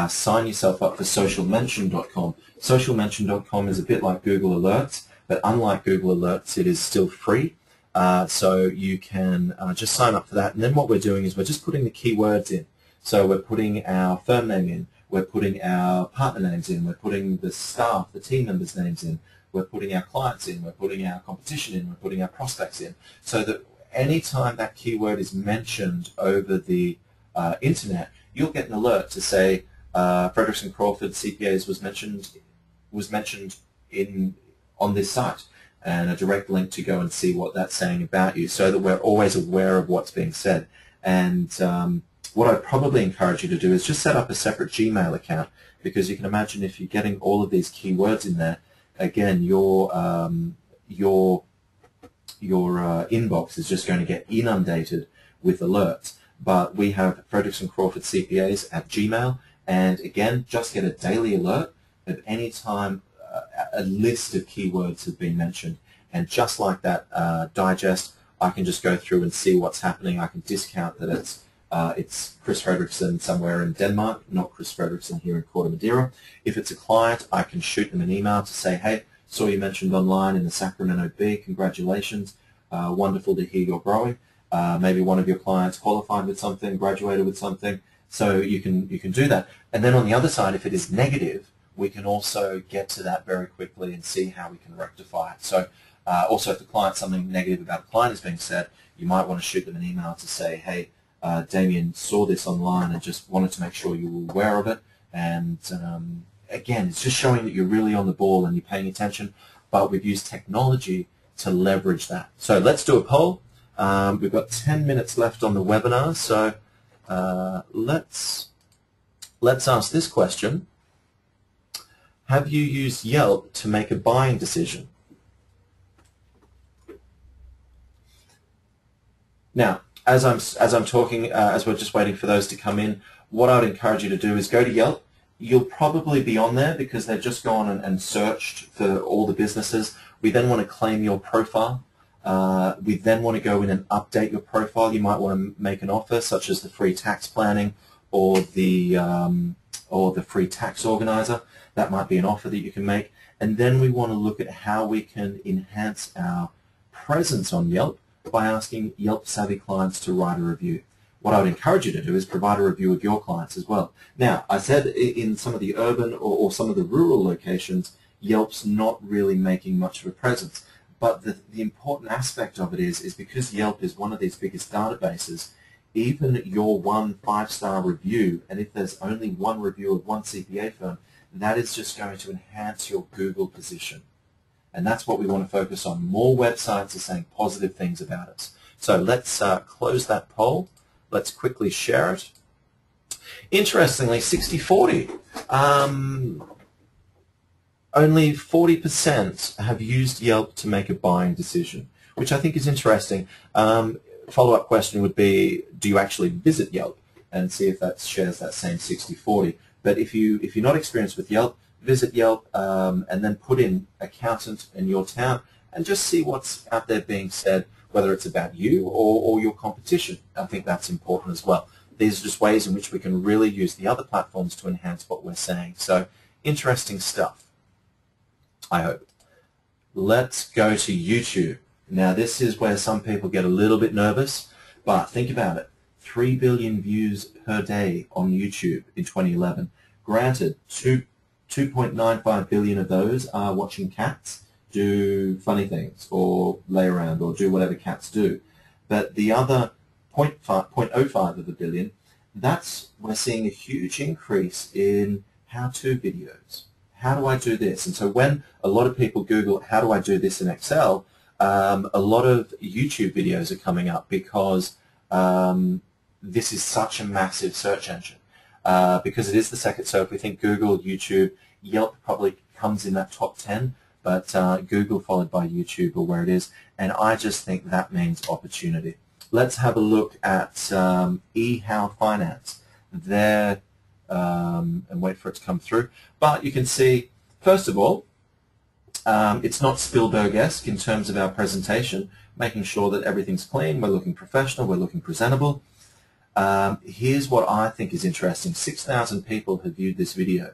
sign yourself up for SocialMention.com. SocialMention.com is a bit like Google Alerts, but unlike Google Alerts, it is still free. So you can just sign up for that. And then what we're doing is we're just putting the keywords in. So we're putting our firm name in. We're putting our partner names in. We're putting the staff, the team members' names in. We're putting our clients in. We're putting our competition in. We're putting our prospects in. So that anytime that keyword is mentioned over the internet, you'll get an alert to say Frederiksen Crawford CPAs was mentioned on this site, and a direct link to go and see what that's saying about you, so that we're always aware of what's being said. And what I'd probably encourage you to do is just set up a separate Gmail account, because you can imagine if you're getting all of these keywords in there, again, your inbox is just going to get inundated with alerts. But we have Frederiksen Crawford CPAs at Gmail, and again, just get a daily alert of any time a list of keywords have been mentioned. And just like that digest, I can just go through and see what's happening. I can discount that it's Chris Frederiksen somewhere in Denmark, not Chris Frederiksen here in Corte Madera. If it's a client, I can shoot them an email to say, hey, saw you mentioned online in the Sacramento Bee, congratulations, wonderful to hear you're growing. Maybe one of your clients qualified with something, graduated with something, so you can do that. And then on the other side, if it is negative, we can also get to that very quickly and see how we can rectify it. So also if the client, something negative about a client is being said, you might want to shoot them an email to say, hey, Damien saw this online and just wanted to make sure you were aware of it. And again, it's just showing that you're really on the ball and you're paying attention, but we've used technology to leverage that. So let's do a poll. We've got 10 minutes left on the webinar, so let's ask this question. Have you used Yelp to make a buying decision? Now, as I'm talking, as we're just waiting for those to come in, what I would encourage you to do is go to Yelp. You'll probably be on there because they've just gone and searched for all the businesses. We then want to claim your profile. We then want to go in and update your profile. You might want to make an offer, such as the free tax planning or the free tax organizer. That might be an offer that you can make. And then we want to look at how we can enhance our presence on Yelp by asking Yelp savvy clients to write a review. What I would encourage you to do is provide a review of your clients as well. Now, I said in some of the urban or some of the rural locations, Yelp's not really making much of a presence. But the important aspect of it is because Yelp is one of these biggest databases, even your 1 5-star review, and if there's only one review of one CPA firm, that is just going to enhance your Google position. And that's what we want to focus on. More websites are saying positive things about us. So let's close that poll. Let's quickly share it. Interestingly, 60-40. Only 40% have used Yelp to make a buying decision, which I think is interesting. Follow-up question would be, do you actually visit Yelp? And see if that shares that same 60-40. But if you're not experienced with Yelp, visit Yelp and then put in accountant in your town and just see what's out there being said, whether it's about you or your competition. I think that's important as well. these are just ways in which we can really use the other platforms to enhance what we're saying. So interesting stuff, I hope. Let's go to YouTube. Now this is where some people get a little bit nervous, but think about it. 3 billion views per day on YouTube in 2011. Granted, 2.95 billion of those are watching cats do funny things or lay around or do whatever cats do. But the other 0.05 of a billion, we're seeing a huge increase in how-to videos. How do I do this? And so when a lot of people Google, how do I do this in Excel, a lot of YouTube videos are coming up because this is such a massive search engine. Because it is the second, so if we think Google, YouTube, Yelp probably comes in that top 10, but Google followed by YouTube are where it is, and I just think that means opportunity. Let's have a look at eHow Finance. There, and wait for it to come through. But you can see, first of all, it's not Spielberg-esque in terms of our presentation, making sure that everything's clean, we're looking professional, we're looking presentable. Here's what I think is interesting. 6,000 people have viewed this video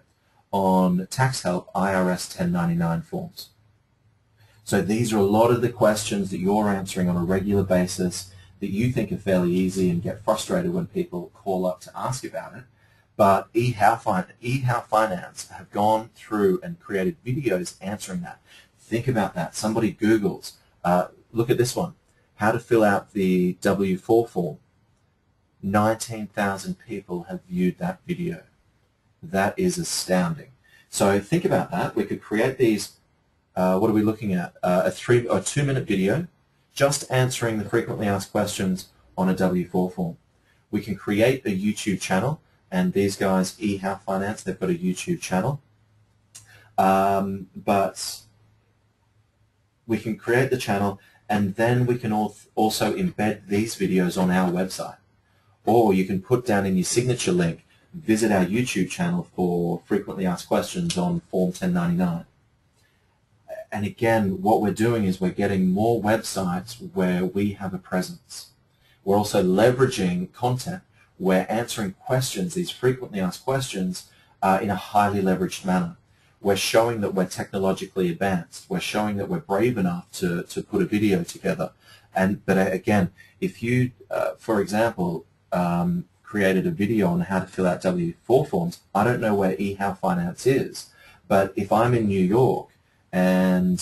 on tax help IRS 1099 forms. So these are a lot of the questions that you're answering on a regular basis that you think are fairly easy and get frustrated when people call up to ask about it. But eHow Finance have gone through and created videos answering that. Think about that. Somebody Googles, look at this one, how to fill out the W-4 form. 19,000 people have viewed that video. That is astounding. So think about that. We could create these, what are we looking at? A 2-minute video just answering the frequently asked questions on a W-4 form. We can create a YouTube channel, and these guys, eHow Finance, they've got a YouTube channel. But we can create the channel, and then we can also embed these videos on our website. Or you can put down in your signature link, visit our YouTube channel for frequently asked questions on Form 1099. And again, what we're doing is we're getting more websites where we have a presence. We're also leveraging content. We're answering questions, these frequently asked questions, in a highly leveraged manner. We're showing that we're technologically advanced. We're showing that we're brave enough to put a video together. But again, if you, for example, created a video on how to fill out W-4 forms, I don't know where eHow Finance is, but if I'm in New York and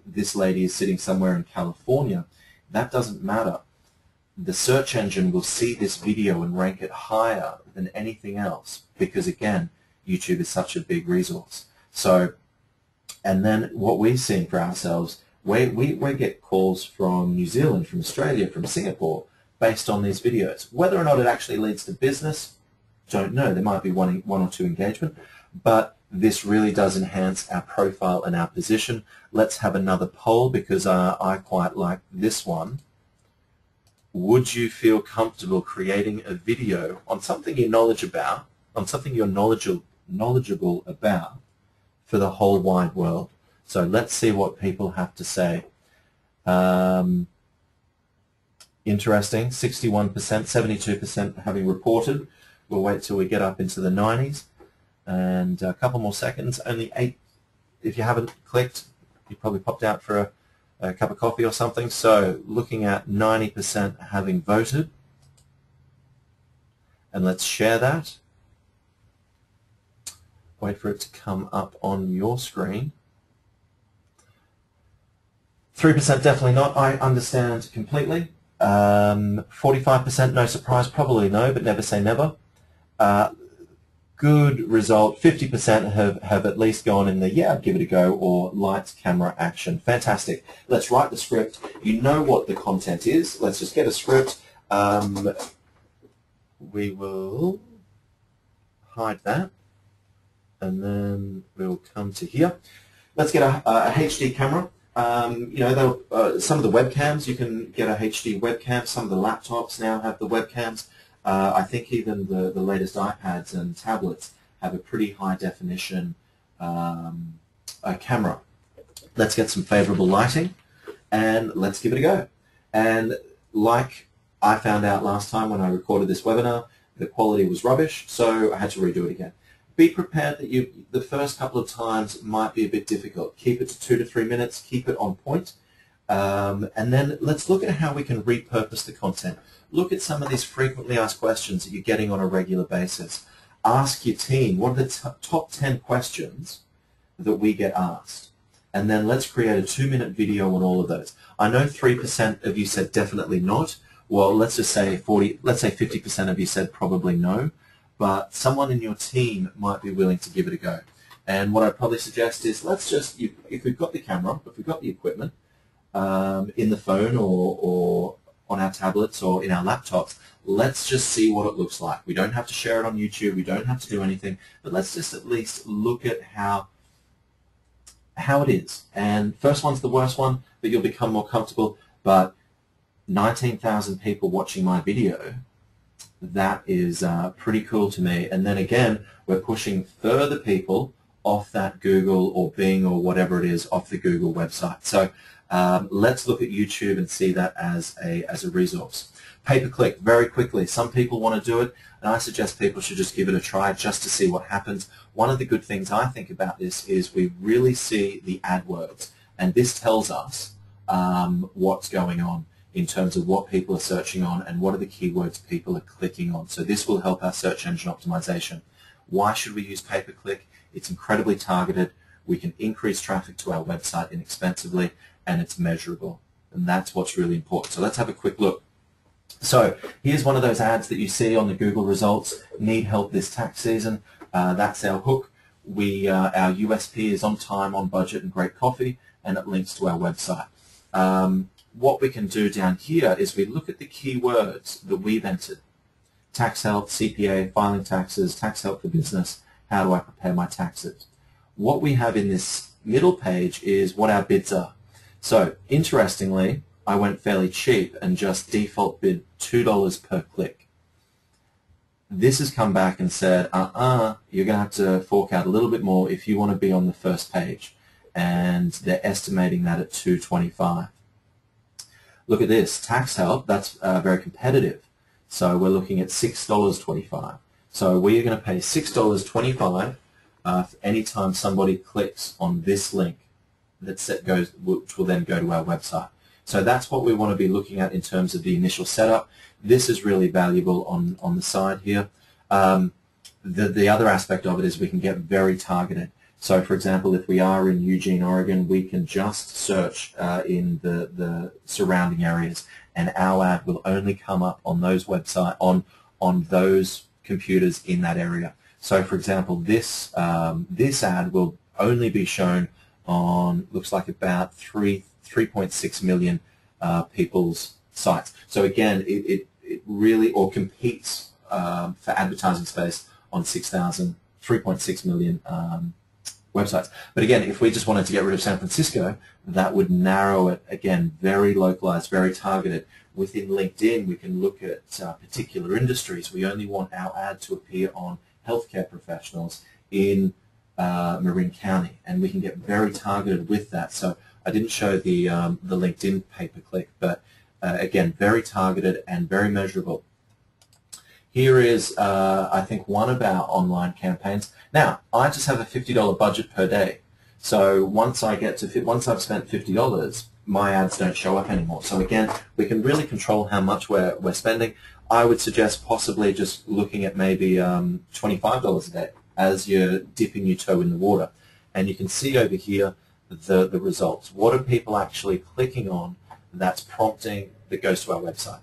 this lady is sitting somewhere in California, that doesn't matter. The search engine will see this video and rank it higher than anything else because, again, YouTube is such a big resource. So, and then what we're seeing for ourselves, we get calls from New Zealand, from Australia, from Singapore, based on these videos. Whether or not it actually leads to business, don't know. There might be one or two engagement, but this really does enhance our profile and our position. Let's have another poll because I quite like this one. Would you feel comfortable creating a video on something you're knowledgeable about for the whole wide world? So let's see what people have to say. Interesting, 61%, 72% having reported. We'll wait till we get up into the 90s. And a couple more seconds, only 8. If you haven't clicked, you probably popped out for a cup of coffee or something. So looking at 90% having voted. And let's share that. Wait for it to come up on your screen. 3% definitely not. I understand completely. 45% no surprise, probably no, but never say never. Good result. 50% have at least gone in the yeah, I'd give it a go, or lights, camera, action. Fantastic. Let's write the script. You know what the content is. Let's just get a script. We will hide that, and then we'll come to here. Let's get a HD camera. You know, some of the webcams, you can get a HD webcam. Some of the laptops now have the webcams. I think even the latest iPads and tablets have a pretty high definition camera. Let's get some favorable lighting and let's give it a go. And like I found out last time when I recorded this webinar, the quality was rubbish, so I had to redo it again. Be prepared that the first couple of times might be a bit difficult. Keep it to 2 to 3 minutes, keep it on point, and then let's look at how we can repurpose the content. Look at some of these frequently asked questions that you're getting on a regular basis. Ask your team, what are the top 10 questions that we get asked? And then let's create a 2-minute video on all of those. I know 3% of you said definitely not. Well, let's just say 50% of you said probably no, but someone in your team might be willing to give it a go. And what I'd probably suggest is let's just, if we've got the camera, if we've got the equipment in the phone or on our tablets or in our laptops, let's just see what it looks like. We don't have to share it on YouTube, we don't have to do anything, but let's just at least look at how it is. And first one's the worst one, but you'll become more comfortable. But 19,000 people watching my video, that is pretty cool to me. And then again, we're pushing further people off that Google or Bing or whatever it is, off the Google website. So let's look at YouTube and see that as a resource. Pay-per-click, very quickly. Some people want to do it, and I suggest people should just give it a try just to see what happens. One of the good things I think about this is we really see the AdWords, and this tells us what's going on in terms of what people are searching on and what are the keywords people are clicking on. So this will help our search engine optimization. Why should we use pay-per-click? It's incredibly targeted. We can increase traffic to our website inexpensively, and it's measurable. And that's what's really important. So let's have a quick look. So here's one of those ads that you see on the Google results. Need help this tax season. That's our hook. Our USP is on time, on budget, and great coffee, and it links to our website. What we can do down here is we look at the keywords that we've entered. Tax help, CPA, filing taxes, tax help for business, how do I prepare my taxes? What we have in this middle page is what our bids are. So interestingly, I went fairly cheap and just default bid $2 per click. This has come back and said, you're going to have to fork out a little bit more if you want to be on the first page. And they're estimating that at $2.25. Look at this, tax help, that's very competitive. So we're looking at $6.25. So we are going to pay $6.25 anytime somebody clicks on this link which will then go to our website. So that's what we want to be looking at in terms of the initial setup. This is really valuable on the side here. The other aspect of it is we can get very targeted. So for example, if we are in Eugene, Oregon, we can just search in the surrounding areas, and our ad will only come up on those websites, on those computers in that area. So for example, this ad will only be shown on, looks like about 3.6 million people's sites. So again, it really, or competes for advertising space on 3.6 million websites. But again, if we just wanted to get rid of San Francisco, that would narrow it, again, very localized, very targeted. Within LinkedIn, we can look at particular industries. We only want our ad to appear on healthcare professionals in Marin County, and we can get very targeted with that. So I didn't show the LinkedIn pay-per-click, but again, very targeted and very measurable. Here is, I think, one of our online campaigns. Now, I just have a $50 budget per day. So once I've spent $50, my ads don't show up anymore. So again, we can really control how much we're spending. I would suggest possibly just looking at maybe $25 a day as you're dipping your toe in the water. And you can see over here the results. What are people actually clicking on that's prompting that goes to our website?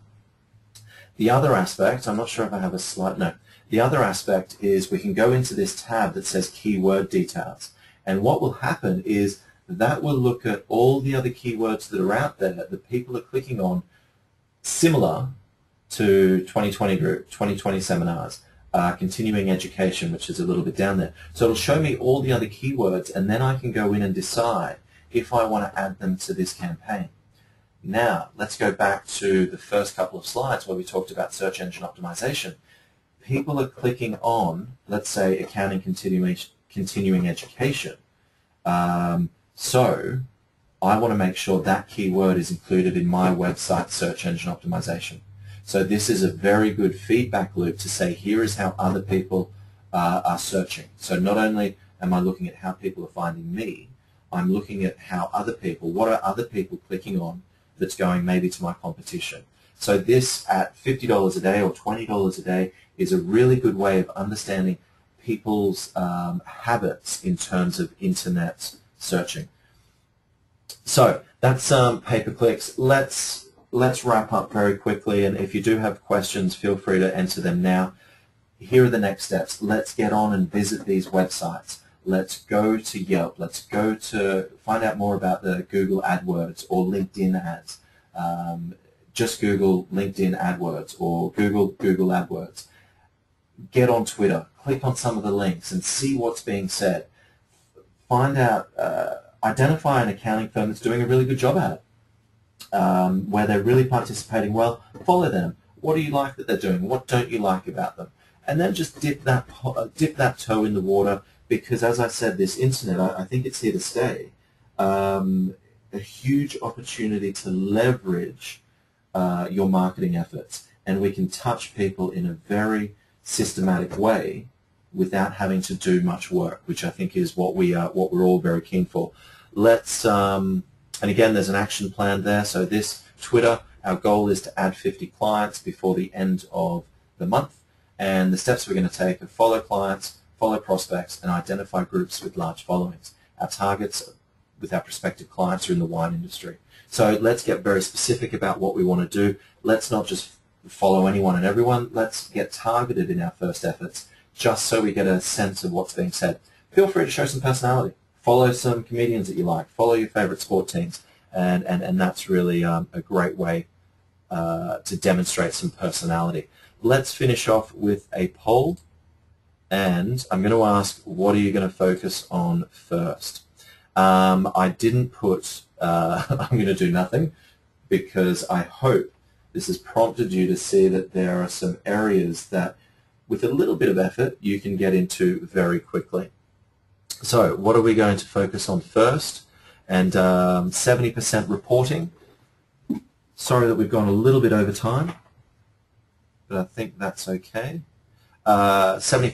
The other aspect, I'm not sure if I have a slide, no. The other aspect is we can go into this tab that says keyword details. And what will happen is that will look at all the other keywords that are out there that people are clicking on, similar to 2020 group, 2020 seminars, continuing education, which is a little bit down there. So it'll show me all the other keywords, and then I can go in and decide if I want to add them to this campaign. Now, let's go back to the first couple of slides where we talked about search engine optimization. People are clicking on, let's say, accounting continuing education. So I want to make sure that keyword is included in my website search engine optimization. So this is a very good feedback loop to say, here is how other people are searching. So not only am I looking at how people are finding me, I'm looking at how other people, what are other people clicking on that's going maybe to my competition. So this at $50 a day or $20 a day is a really good way of understanding people's habits in terms of internet searching. So that's pay-per-clicks. Let's wrap up very quickly, and if you do have questions, feel free to enter them now. Here are the next steps. Let's get on and visit these websites. Let's go to Yelp. Let's go to find out more about the Google AdWords or LinkedIn ads. Just Google LinkedIn AdWords or Google AdWords. Get on Twitter. Click on some of the links and see what's being said. Find out, identify an accounting firm that's doing a really good job at it, where they're really participating well. Follow them. What do you like that they're doing? What don't you like about them? And then just dip that toe in the water, because as I said, this internet, I think it's here to stay. A huge opportunity to leverage your marketing efforts, and we can touch people in a very systematic way without having to do much work, which I think is what we're all very keen for. Let's and again, there's an action plan there. So this Twitter, our goal is to add 50 clients before the end of the month, and the steps we're going to take are follow clients, follow prospects, and identify groups with large followings. Our targets with our prospective clients are in the wine industry. So let's get very specific about what we want to do. Let's not just follow anyone and everyone. Let's get targeted in our first efforts, just so we get a sense of what's being said. Feel free to show some personality. Follow some comedians that you like. Follow your favorite sport teams. And that's really a great way to demonstrate some personality. Let's finish off with a poll. And I'm going to ask, what are you going to focus on first? I didn't put, I'm going to do nothing, because I hope this has prompted you to see that there are some areas that, with a little bit of effort, you can get into very quickly. So what are we going to focus on first? And 70% reporting. Sorry that we've gone a little bit over time, but I think that's okay. 75%,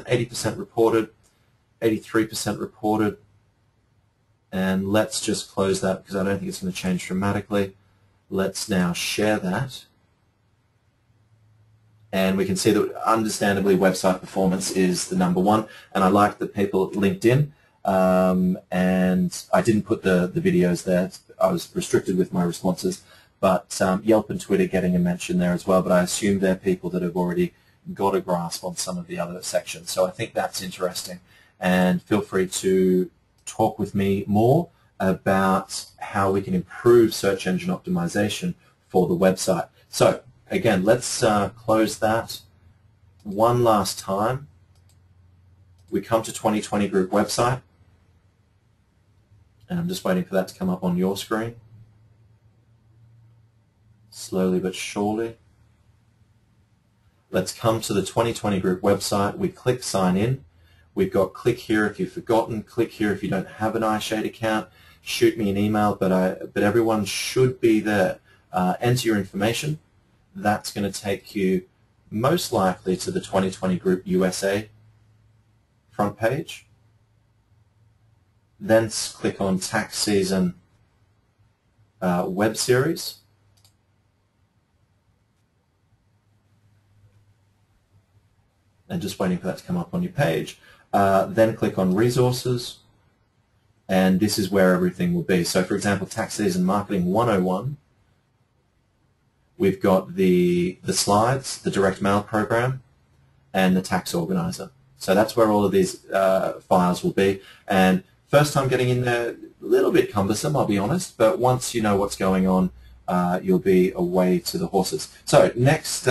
80% reported, 83% reported. And let's just close that, because I don't think it's going to change dramatically. Let's now share that. And we can see that, understandably, website performance is the #1. And I like that people at LinkedIn, and I didn't put the videos there. I was restricted with my responses. But Yelp and Twitter getting a mention there as well. But I assume they're people that have already got a grasp on some of the other sections. So I think that's interesting. And feel free to talk with me more about how we can improve search engine optimization for the website. So again, let's close that one last time. We come to 2020 Group website, and I'm just waiting for that to come up on your screen. Slowly but surely. Let's come to the 2020 Group website. We click sign in. We've got click here if you've forgotten, click here if you don't have an iShade account, shoot me an email, but everyone should be there. Enter your information. That's going to take you most likely to the 2020 Group USA front page. Then click on Tax Season Web Series. And just waiting for that to come up on your page. Then click on Resources, and this is where everything will be. So for example, Tax Season Marketing 101, we've got the slides, the direct mail program, and the tax organizer. So that's where all of these files will be. And first time getting in there, a little bit cumbersome, I'll be honest, but once you know what's going on, you'll be away to the horses. So next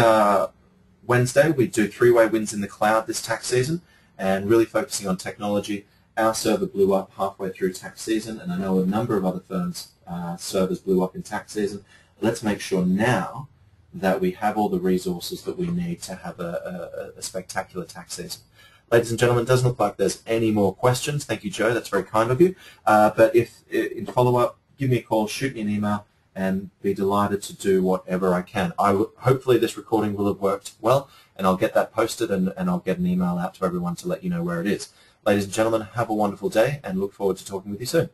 Wednesday, we do 3-way wins in the cloud this tax season, and really focusing on technology. Our server blew up halfway through tax season, and I know a number of other firms' servers blew up in tax season. Let's make sure now that we have all the resources that we need to have a spectacular tax season. Ladies and gentlemen, it doesn't look like there's any more questions. Thank you, Joe. That's very kind of you. But if in follow-up, give me a call, shoot me an email, and be delighted to do whatever I can. Hopefully this recording will have worked well, and I'll get that posted, and I'll get an email out to everyone to let you know where it is. Ladies and gentlemen, have a wonderful day, and look forward to talking with you soon.